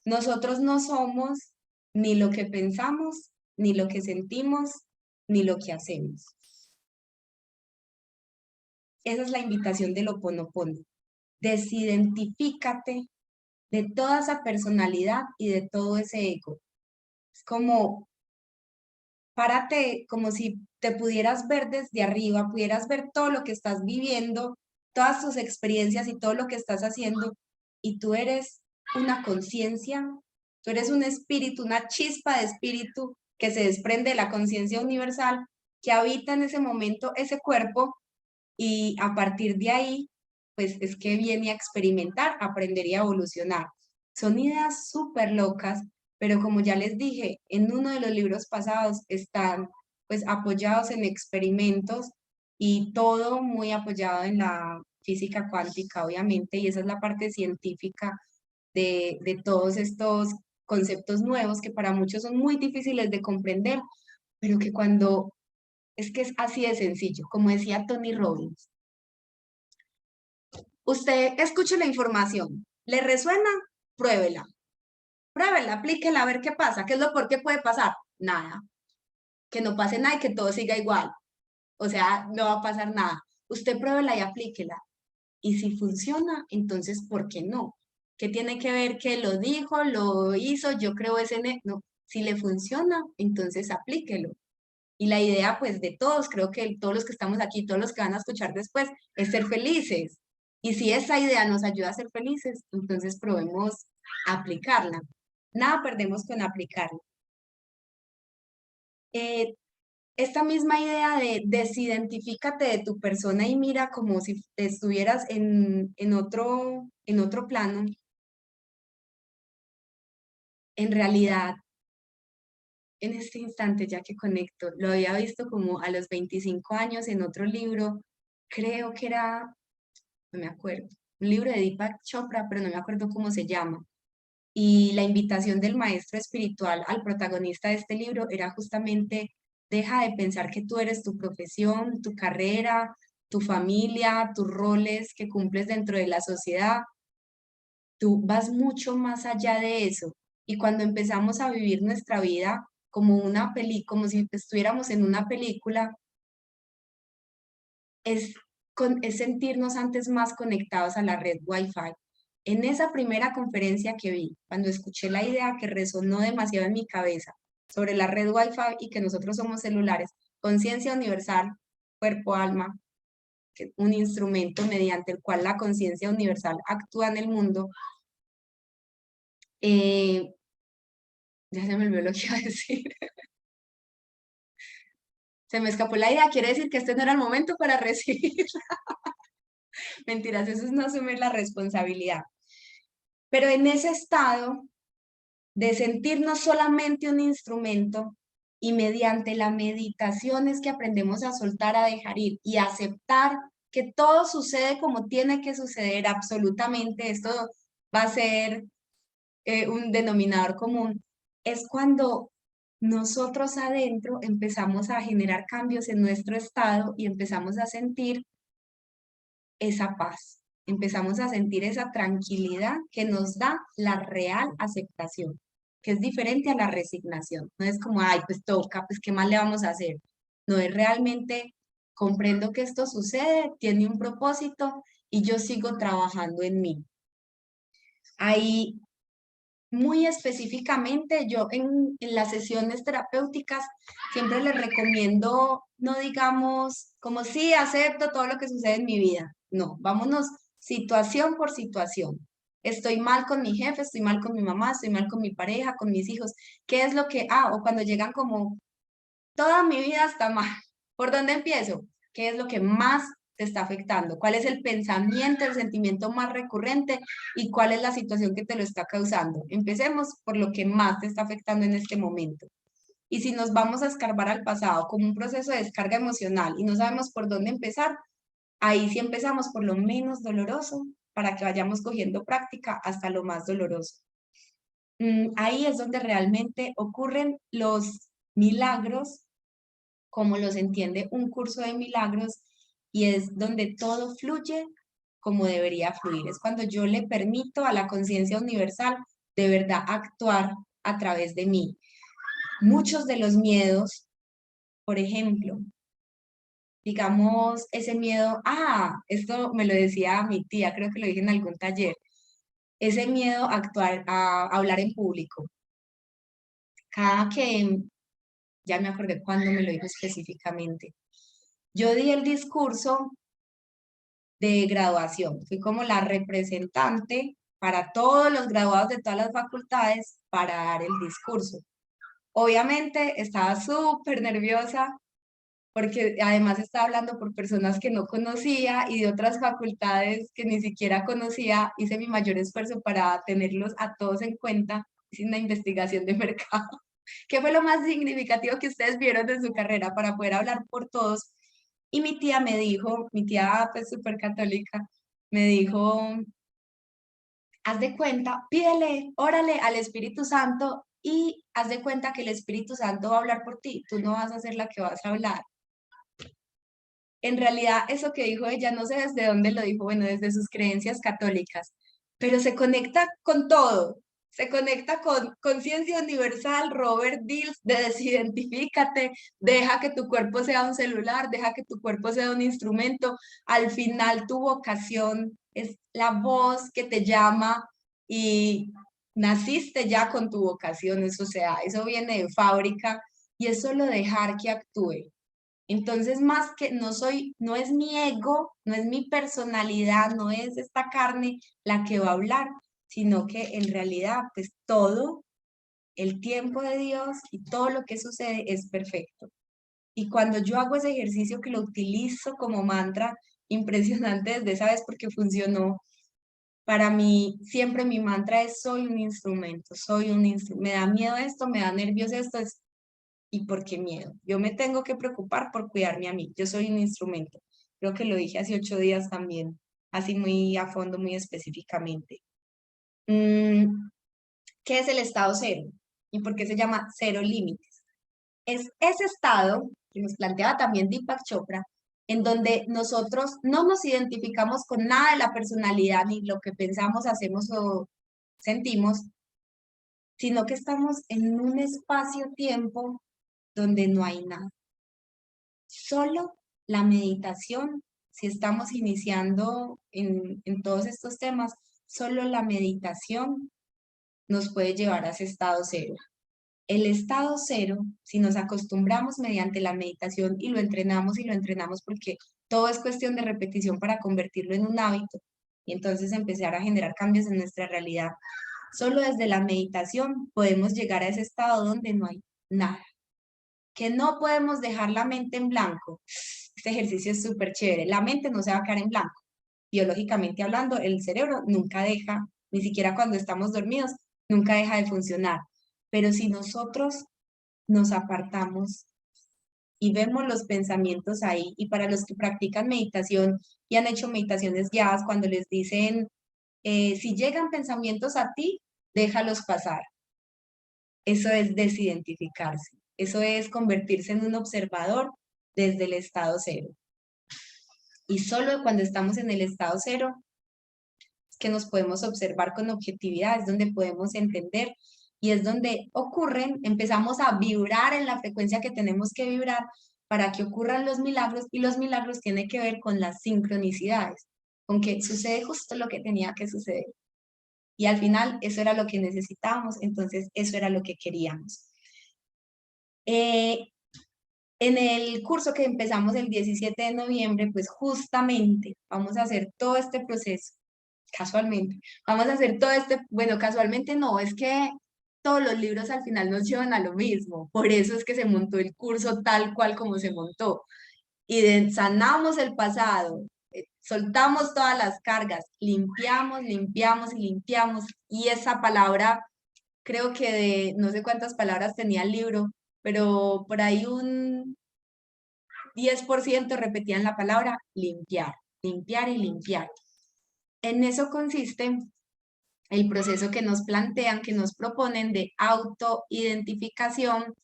Nosotros no somos ni lo que pensamos, ni lo que sentimos, ni lo que hacemos. Esa es la invitación del Ho Oponopono. Desidentifícate de toda esa personalidad y de todo ese ego. Es como, párate como si te pudieras ver desde arriba, pudieras ver todo lo que estás viviendo, todas tus experiencias y todo lo que estás haciendo, y tú eres una conciencia, tú eres un espíritu, una chispa de espíritu que se desprende de la conciencia universal, que habita en ese momento ese cuerpo, y a partir de ahí, pues es que viene a experimentar, a aprender y a evolucionar. Son ideas súper locas, pero como ya les dije, en uno de los libros pasados están pues apoyados en experimentos y todo muy apoyado en la física cuántica, obviamente, y esa es la parte científica de todos estos conceptos nuevos que para muchos son muy difíciles de comprender, pero que cuando es que es así de sencillo, como decía Tony Robbins. Usted escuche la información, ¿le resuena? Pruébela, pruébela, aplíquela a ver qué pasa. ¿Qué es lo peor que puede pasar? Nada, que no pase nada y que todo siga igual. O sea, no va a pasar nada. Usted pruébela y aplíquela. Y si funciona, entonces, ¿por qué no? ¿Qué tiene que ver que lo dijo, lo hizo, yo creo ese... No, si le funciona, entonces aplíquelo. Y la idea, pues, de todos, creo que todos los que estamos aquí, todos los que van a escuchar después, es ser felices. Y si esa idea nos ayuda a ser felices, entonces probemos aplicarla. Nada perdemos con aplicarla. Eh, esta misma idea de desidentifícate de tu persona y mira como si estuvieras en otro plano, en realidad, en este instante, ya que conecto, lo había visto como a los 25 años en otro libro, creo que era, no me acuerdo, un libro de Deepak Chopra, pero no me acuerdo cómo se llama. Y la invitación del maestro espiritual al protagonista de este libro era justamente, deja de pensar que tú eres tu profesión, tu carrera, tu familia, tus roles que cumples dentro de la sociedad. Tú vas mucho más allá de eso. Y cuando empezamos a vivir nuestra vida como una como si estuviéramos en una película, es es sentirnos antes más conectados a la red Wi-Fi. En esa primera conferencia que vi, cuando escuché la idea que resonó demasiado en mi cabeza sobre la red Wi-Fi y que nosotros somos celulares, conciencia universal, cuerpo, alma, que un instrumento mediante el cual la conciencia universal actúa en el mundo, ya se me olvidó lo que iba a decir. Se me escapó la idea, quiere decir que este no era el momento para recibir. Mentiras, eso es no asumir la responsabilidad. Pero en ese estado de sentirnos solamente un instrumento y mediante la meditación es que aprendemos a soltar, a dejar ir y a aceptar que todo sucede como tiene que suceder absolutamente. Esto va a ser un denominador común. Es cuando nosotros adentro empezamos a generar cambios en nuestro estado y empezamos a sentir esa paz. Empezamos a sentir esa tranquilidad que nos da la real aceptación, que es diferente a la resignación. No es como, ay, pues toca, pues qué más le vamos a hacer. No es realmente, comprendo que esto sucede, tiene un propósito y yo sigo trabajando en mí. Ahí, muy específicamente, yo en las sesiones terapéuticas siempre les recomiendo, no digamos, como sí, acepto todo lo que sucede en mi vida. No, vámonos situación por situación. Estoy mal con mi jefe, estoy mal con mi mamá, estoy mal con mi pareja, con mis hijos. ¿Qué es lo que, o cuando llegan como, toda mi vida está mal? ¿Por dónde empiezo? ¿Qué es lo que más te está afectando? ¿Cuál es el pensamiento, el sentimiento más recurrente y cuál es la situación que te lo está causando? Empecemos por lo que más te está afectando en este momento. Y si nos vamos a escarbar al pasado como un proceso de descarga emocional y no sabemos por dónde empezar, ahí sí empezamos por lo menos doloroso para que vayamos cogiendo práctica hasta lo más doloroso. Ahí es donde realmente ocurren los milagros como los entiende un curso de milagros y es donde todo fluye como debería fluir. Es cuando yo le permito a la conciencia universal de verdad actuar a través de mí. Muchos de los miedos, por ejemplo, digamos ese miedo, esto me lo decía mi tía, creo que lo dije en algún taller, ese miedo a actuar, a hablar en público. Cada que, ya me acordé cuándo me lo dijo específicamente, yo di el discurso de graduación. Fui como la representante para todos los graduados de todas las facultades para dar el discurso. Obviamente estaba súper nerviosa porque además estaba hablando por personas que no conocía y de otras facultades que ni siquiera conocía. Hice mi mayor esfuerzo para tenerlos a todos en cuenta, sin una investigación de mercado. ¿Qué fue lo más significativo que ustedes vieron de su carrera para poder hablar por todos? Y mi tía me dijo, mi tía pues súper católica, me dijo, haz de cuenta, pídele, órale al Espíritu Santo y haz de cuenta que el Espíritu Santo va a hablar por ti, tú no vas a ser la que vas a hablar. En realidad, eso que dijo ella, no sé desde dónde lo dijo, bueno, desde sus creencias católicas, pero se conecta con todo. Se conecta con conciencia universal, Robert Dills, de desidentifícate, deja que tu cuerpo sea un celular, deja que tu cuerpo sea un instrumento. Al final, tu vocación es la voz que te llama y naciste ya con tu vocación. Eso, o sea, eso viene de fábrica y es solo dejar que actúe. Entonces, más que no es mi ego, no es mi personalidad, no es esta carne la que va a hablar, sino que en realidad, pues todo el tiempo de Dios y todo lo que sucede es perfecto. Y cuando yo hago ese ejercicio que lo utilizo como mantra, impresionante desde esa vez porque funcionó, para mí siempre mi mantra es soy un instrumento, soy un instrumento. Me da miedo esto, me da nervios esto, ¿y por qué miedo? Yo me tengo que preocupar por cuidarme a mí. Yo soy un instrumento. Creo que lo dije hace 8 días también, así muy a fondo, muy específicamente. ¿Qué es el estado cero? ¿Y por qué se llama cero límites? Es ese estado que nos planteaba también Deepak Chopra, en donde nosotros no nos identificamos con nada de la personalidad ni lo que pensamos, hacemos o sentimos, sino que estamos en un espacio-tiempo donde no hay nada. Solo la meditación si estamos iniciando en todos estos temas, solo la meditación nos puede llevar a ese estado cero. El estado cero, si nos acostumbramos mediante la meditación y lo entrenamos porque todo es cuestión de repetición para convertirlo en un hábito y entonces empezar a generar cambios en nuestra realidad. Solo desde la meditación podemos llegar a ese estado donde no hay nada, que no podemos dejar la mente en blanco. Este ejercicio es súper chévere. La mente no se va a quedar en blanco. Biológicamente hablando, el cerebro nunca deja, ni siquiera cuando estamos dormidos, nunca deja de funcionar. Pero si nosotros nos apartamos y vemos los pensamientos ahí, y para los que practican meditación y han hecho meditaciones guiadas, cuando les dicen, si llegan pensamientos a ti, déjalos pasar. Eso es desidentificarse. Eso es convertirse en un observador desde el estado cero. Y solo cuando estamos en el estado cero es que nos podemos observar con objetividad, es donde podemos entender y es donde ocurren, empezamos a vibrar en la frecuencia que tenemos que vibrar para que ocurran los milagros, y los milagros tienen que ver con las sincronicidades, con que sucede justo lo que tenía que suceder. Y al final eso era lo que necesitábamos, entonces eso era lo que queríamos. En el curso que empezamos el 17 de noviembre, pues justamente vamos a hacer todo este proceso, casualmente, vamos a hacer todo este, bueno, casualmente no, es que todos los libros al final nos llevan a lo mismo, por eso es que se montó el curso tal cual como se montó, y sanamos el pasado, soltamos todas las cargas, limpiamos, limpiamos y limpiamos, y esa palabra, creo que de no sé cuántas palabras tenía el libro, pero por ahí un 10% repetían la palabra limpiar, limpiar y limpiar. En eso consiste el proceso que nos plantean, que nos proponen de autoidentificación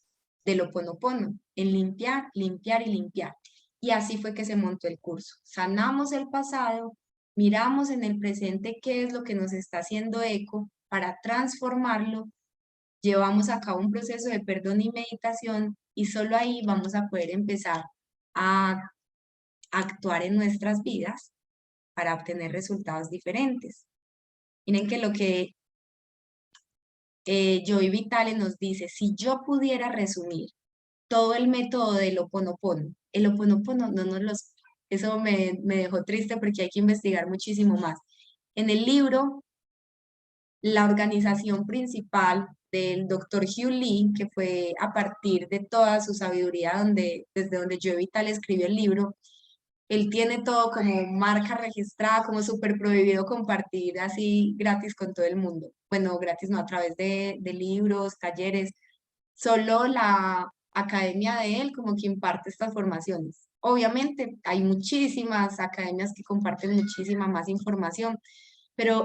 del Ho Oponopono, en limpiar, limpiar y limpiar. Y así fue que se montó el curso. Sanamos el pasado, miramos en el presente qué es lo que nos está haciendo eco para transformarlo, llevamos a cabo un proceso de perdón y meditación y solo ahí vamos a poder empezar a actuar en nuestras vidas para obtener resultados diferentes. Miren que lo que Joy Vitale nos dice, si yo pudiera resumir todo el método del Ho Oponopono, el Ho Oponopono no nos los... Eso me dejó triste porque hay que investigar muchísimo más. En el libro, la organización principal del doctor Hugh Lee, que fue a partir de toda su sabiduría desde donde Joy Vitale escribió el libro, él tiene todo como marca registrada, como súper prohibido compartir así gratis con todo el mundo. Bueno, gratis no, a través de libros, talleres. Solo la academia de él como que imparte estas formaciones. Obviamente hay muchísimas academias que comparten muchísima más información, pero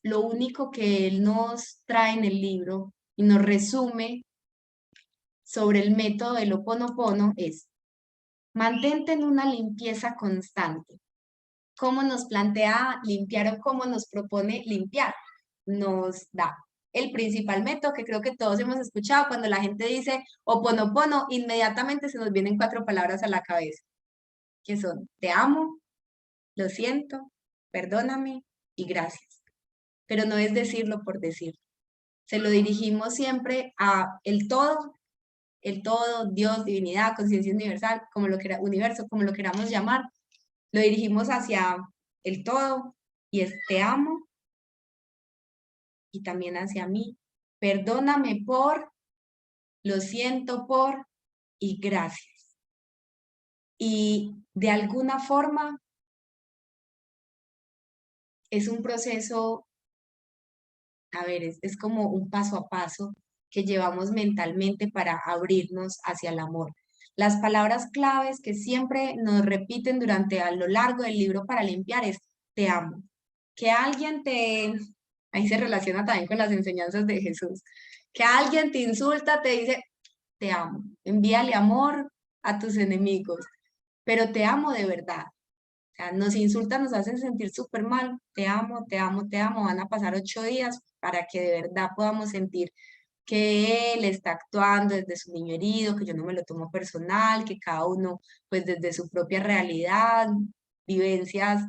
lo único que él nos trae en el libro y nos resume sobre el método del Ho Oponopono es: mantente en una limpieza constante. ¿Cómo nos plantea limpiar o cómo nos propone limpiar? Nos da el principal método que creo que todos hemos escuchado. Cuando la gente dice Oponopono, inmediatamente se nos vienen 4 palabras a la cabeza, que son te amo, lo siento, perdóname y gracias. Pero no es decirlo por decirlo. Se lo dirigimos siempre a el todo, Dios, divinidad, conciencia universal, como universo, como lo queramos llamar, lo dirigimos hacia el todo y es te amo, y también hacia mí. Perdóname por, lo siento por y gracias. Y de alguna forma es un proceso, a ver, es como un paso a paso que llevamos mentalmente para abrirnos hacia el amor. Las palabras claves que siempre nos repiten durante a lo largo del libro para limpiar es te amo. Que alguien te, ahí se relaciona también con las enseñanzas de Jesús, que alguien te insulta, te dice te amo, envíale amor a tus enemigos, pero te amo de verdad. O sea, nos insultan, nos hacen sentir súper mal, te amo, te amo, te amo, van a pasar 8 días para que de verdad podamos sentir que él está actuando desde su niño herido, que yo no me lo tomo personal, que cada uno, pues desde su propia realidad, vivencias,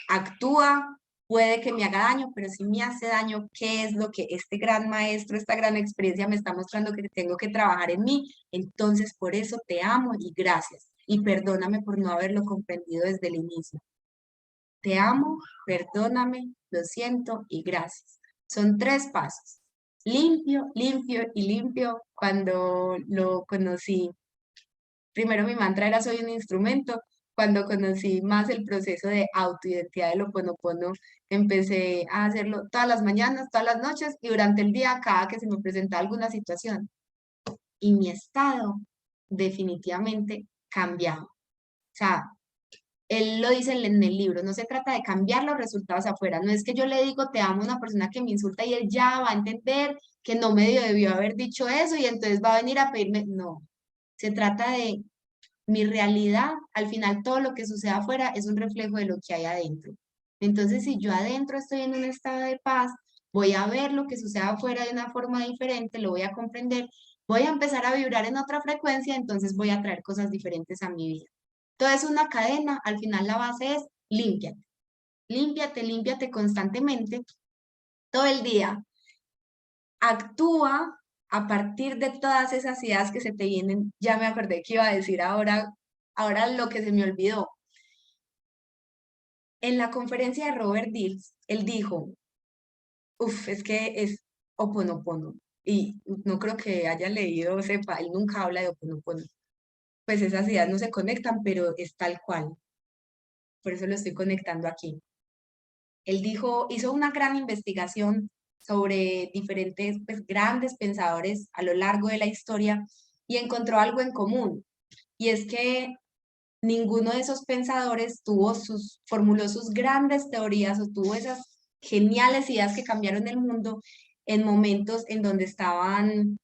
actúa, puede que me haga daño, pero si me hace daño, ¿qué es lo que este gran maestro, esta gran experiencia me está mostrando que tengo que trabajar en mí? Entonces, por eso te amo y gracias. Y perdóname por no haberlo comprendido desde el inicio. Te amo, perdóname, lo siento y gracias. Son 3 pasos. Limpio, limpio y limpio. Cuando lo conocí, primero mi mantra era soy un instrumento. Cuando conocí más el proceso de autoidentidad del Ho Oponopono, empecé a hacerlo todas las mañanas, todas las noches y durante el día, cada que se me presentaba alguna situación. Y mi estado definitivamente cambiaba. O sea, él lo dice en el libro, no se trata de cambiar los resultados afuera, no es que yo le digo te amo a una persona que me insulta y él ya va a entender que no me debió haber dicho eso y entonces va a venir a pedirme, no, se trata de mi realidad, al final todo lo que sucede afuera es un reflejo de lo que hay adentro. Entonces, si yo adentro estoy en un estado de paz, voy a ver lo que sucede afuera de una forma diferente, lo voy a comprender, voy a empezar a vibrar en otra frecuencia, entonces voy a traer cosas diferentes a mi vida. Todo es una cadena, al final la base es límpiate, límpiate, límpiate constantemente, todo el día. Actúa a partir de todas esas ideas que se te vienen. Ya me acordé que iba a decir ahora lo que se me olvidó. En la conferencia de Robert Dills, él dijo, es que es Oponopono. Y no creo que haya leído, sepa, él nunca habla de Oponopono. Pues esas ideas no se conectan, pero es tal cual. Por eso lo estoy conectando aquí. Él dijo, hizo una gran investigación sobre diferentes, pues, grandes pensadores a lo largo de la historia y encontró algo en común. Y es que ninguno de esos pensadores formuló sus grandes teorías o tuvo esas geniales ideas que cambiaron el mundo en momentos en donde estaban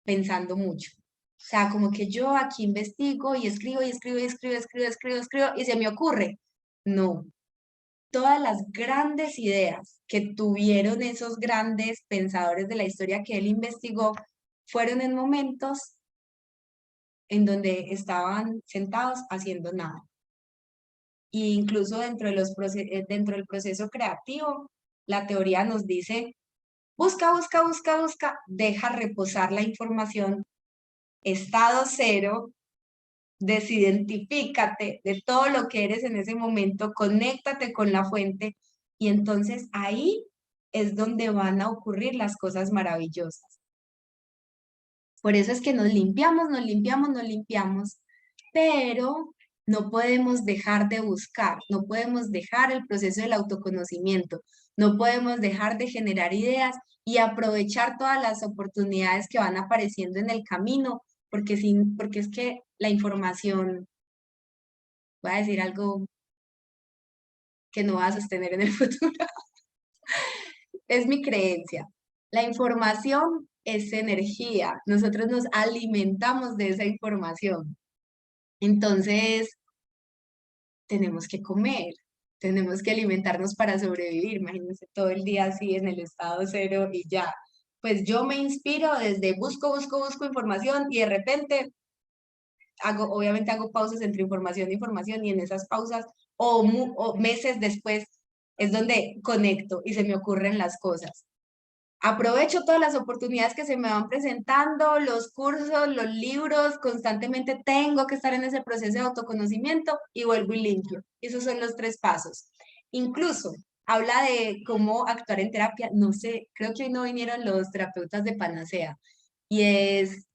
pensando mucho. O sea, como que yo aquí investigo y escribo y escribo y escribo, escribo, escribo, escribo y se me ocurre. No, todas las grandes ideas que tuvieron esos grandes pensadores de la historia que él investigó fueron en momentos en donde estaban sentados haciendo nada. E incluso dentro del proceso creativo, la teoría nos dice, busca, busca, busca, busca, deja reposar la información, estado cero, desidentifícate de todo lo que eres en ese momento, conéctate con la fuente y entonces ahí es donde van a ocurrir las cosas maravillosas. Por eso es que nos limpiamos, nos limpiamos, nos limpiamos, pero no podemos dejar de buscar, no podemos dejar el proceso del autoconocimiento, no podemos dejar de generar ideas y aprovechar todas las oportunidades que van apareciendo en el camino, porque es que la información, voy a decir algo que no va a sostener en el futuro, es mi creencia. La información es energía, nosotros nos alimentamos de esa información. Entonces, tenemos que comer, tenemos que alimentarnos para sobrevivir. Imagínense todo el día así en el estado cero y ya. Pues yo me inspiro desde busco información y de repente obviamente hago pausas entre información e información y en esas pausas o meses después es donde conecto y se me ocurren las cosas. Aprovecho todas las oportunidades que se me van presentando, los cursos, los libros, constantemente tengo que estar en ese proceso de autoconocimiento y vuelvo y limpio. Esos son los 3 pasos. Incluso habla de cómo actuar en terapia. No sé, creo que hoy no vinieron los terapeutas de Panacea. Y es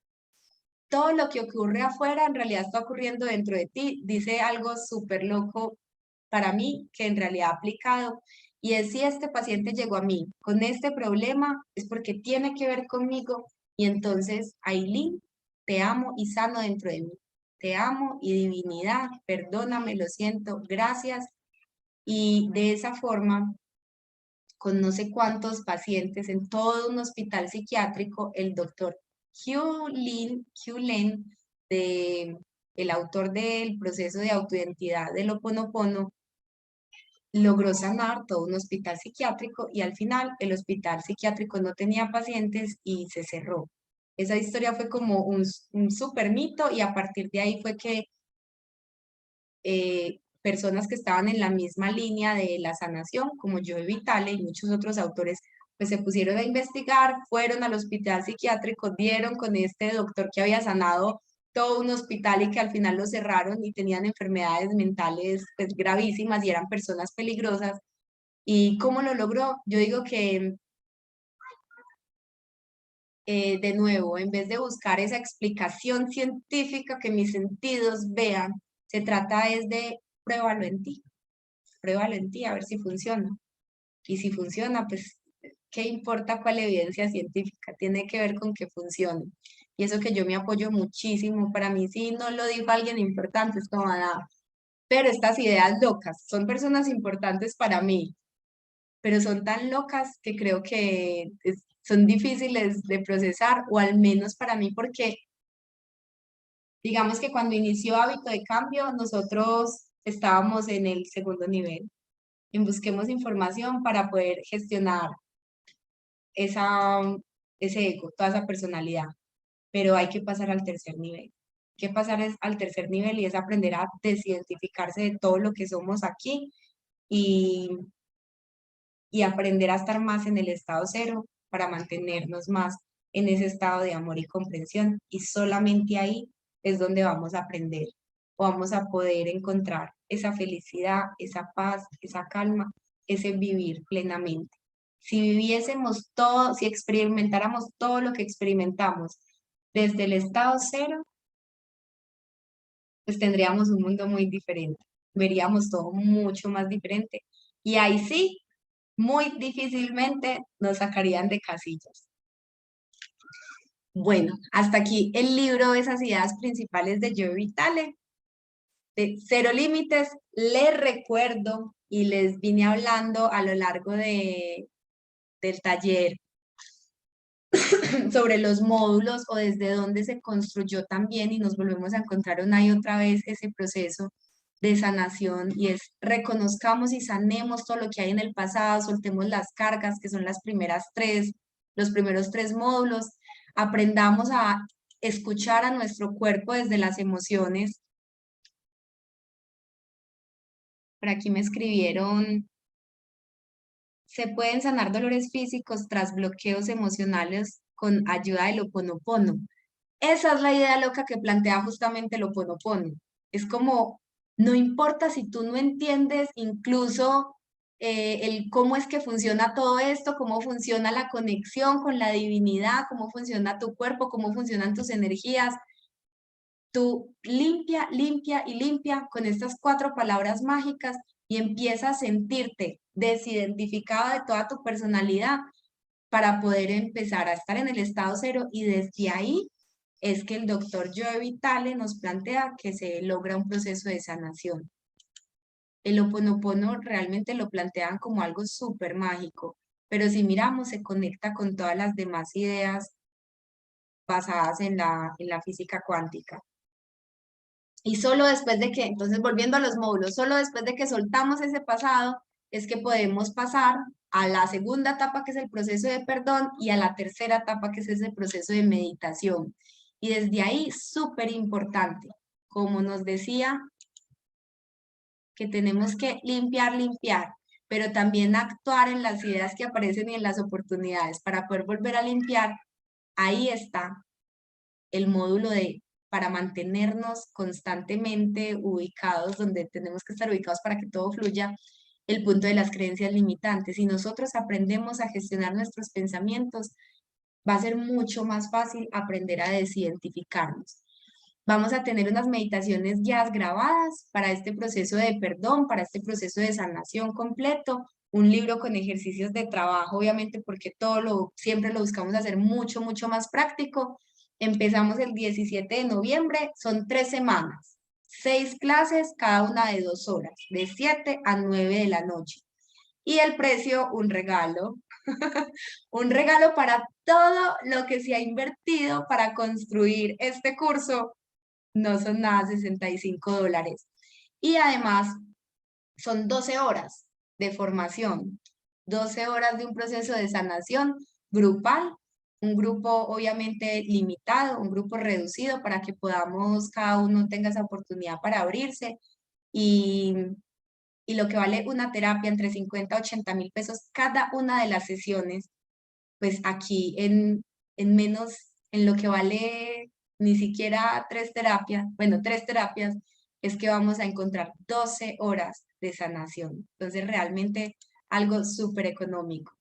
todo lo que ocurre afuera en realidad está ocurriendo dentro de ti. Dice algo súper loco para mí que en realidad ha aplicado. Y es si este paciente llegó a mí con este problema, es porque tiene que ver conmigo. Y entonces, Ailín, te amo y sano dentro de mí. Te amo y divinidad, perdóname, lo siento, gracias. Y de esa forma, con no sé cuántos pacientes en todo un hospital psiquiátrico, el doctor Hugh Lin, el autor del proceso de autoidentidad del Ho Oponopono, logró sanar todo un hospital psiquiátrico y al final el hospital psiquiátrico no tenía pacientes y se cerró. Esa historia fue como un súper mito y a partir de ahí fue que personas que estaban en la misma línea de la sanación, como Joe Vitale y muchos otros autores, pues se pusieron a investigar, fueron al hospital psiquiátrico, dieron con este doctor que había sanado todo un hospital y que al final lo cerraron y tenían enfermedades mentales pues gravísimas y eran personas peligrosas. ¿Y cómo lo logró? Yo digo que, de nuevo, en vez de buscar esa explicación científica que mis sentidos vean, se trata es de pruébalo en ti, a ver si funciona. Y si funciona, pues, ¿qué importa cuál evidencia científica? Tiene que ver con que funcione. Y eso que yo me apoyo muchísimo, para mí sí no lo dijo alguien importante, es como nada. Pero estas ideas locas son personas importantes para mí, pero son tan locas que creo que son difíciles de procesar, o al menos para mí, porque digamos que cuando inició Hábito de Cambio, nosotros estábamos en el segundo nivel, en Busquemos Información para poder gestionar esa, ese ego, toda esa personalidad, pero hay que pasar al tercer nivel. Hay que pasar al tercer nivel y es aprender a desidentificarse de todo lo que somos aquí y, y aprender a estar más en el estado cero para mantenernos más en ese estado de amor y comprensión. Y solamente ahí es donde vamos a aprender o vamos a poder encontrar esa felicidad, esa paz, esa calma, ese vivir plenamente. Si viviésemos todo, si experimentáramos todo lo que experimentamos desde el estado cero, pues tendríamos un mundo muy diferente. Veríamos todo mucho más diferente. Y ahí sí, muy difícilmente nos sacarían de casillas. Bueno, hasta aquí el libro, esas ideas principales de Joe Vitale, de Cero Límites. Les recuerdo y les vine hablando a lo largo del taller sobre los módulos o desde dónde se construyó también y nos volvemos a encontrar una y otra vez ese proceso de sanación y es reconozcamos y sanemos todo lo que hay en el pasado, soltemos las cargas que son las primeras tres, los primeros tres módulos, aprendamos a escuchar a nuestro cuerpo desde las emociones. Por aquí me escribieron, se pueden sanar dolores físicos tras bloqueos emocionales con ayuda del Ho Oponopono. Esa es la idea loca que plantea justamente el Ho Oponopono. Es como, no importa si tú no entiendes incluso el cómo es que funciona todo esto, cómo funciona la conexión con la divinidad, cómo funciona tu cuerpo, cómo funcionan tus energías. Tú limpia, limpia y limpia con estas cuatro palabras mágicas y empieza a sentirte desidentificado de toda tu personalidad para poder empezar a estar en el estado cero y desde ahí es que el doctor Joe Vitale nos plantea que se logra un proceso de sanación. El Ho Oponopono realmente lo plantean como algo súper mágico, pero si miramos se conecta con todas las demás ideas basadas en la física cuántica. Y solo después de que, entonces volviendo a los módulos, solo después de que soltamos ese pasado es que podemos pasar a la segunda etapa que es el proceso de perdón y a la tercera etapa que es ese proceso de meditación. Y desde ahí, súper importante, como nos decía, que tenemos que limpiar, limpiar, pero también actuar en las ideas que aparecen y en las oportunidades para poder volver a limpiar. Ahí está el módulo de para mantenernos constantemente ubicados, donde tenemos que estar ubicados para que todo fluya, el punto de las creencias limitantes. Si nosotros aprendemos a gestionar nuestros pensamientos, va a ser mucho más fácil aprender a desidentificarnos. Vamos a tener unas meditaciones guiadas grabadas para este proceso de perdón, para este proceso de sanación completo, un libro con ejercicios de trabajo, obviamente porque siempre lo buscamos hacer mucho, mucho más práctico. Empezamos el 17 de noviembre, son 3 semanas, 6 clases, cada una de 2 horas, de 7 a 9 de la noche. Y el precio, un regalo, un regalo para todo lo que se ha invertido para construir este curso. No son nada $65. Y además son 12 horas. de formación, 12 horas de un proceso de sanación grupal, un grupo obviamente limitado, un grupo reducido para que podamos, cada uno tenga esa oportunidad para abrirse y, y lo que vale una terapia entre 50 a 80.000 pesos cada una de las sesiones, pues aquí en menos, en lo que vale ni siquiera 3 terapias, bueno, 3 terapias, es que vamos a encontrar 12 horas de sanación. Entonces, realmente algo súper económico.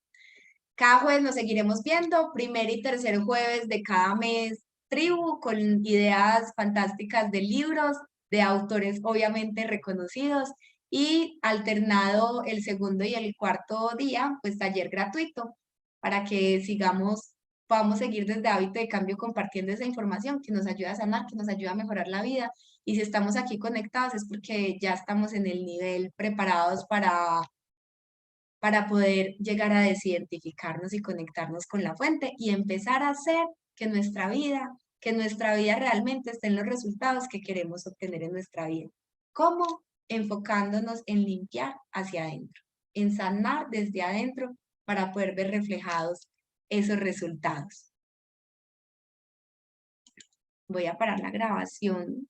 Cada jueves nos seguiremos viendo, primer y tercer jueves de cada mes, tribu con ideas fantásticas de libros, de autores obviamente reconocidos y alternado el segundo y el cuarto día, pues taller gratuito para que sigamos, podamos seguir desde Hábito de Cambio compartiendo esa información que nos ayuda a sanar, que nos ayuda a mejorar la vida. Y si estamos aquí conectados es porque ya estamos en el nivel preparados para poder llegar a desidentificarnos y conectarnos con la fuente y empezar a hacer que nuestra vida realmente esté en los resultados que queremos obtener en nuestra vida. ¿Cómo? Enfocándonos en limpiar hacia adentro, en sanar desde adentro para poder ver reflejados esos resultados. Voy a parar la grabación.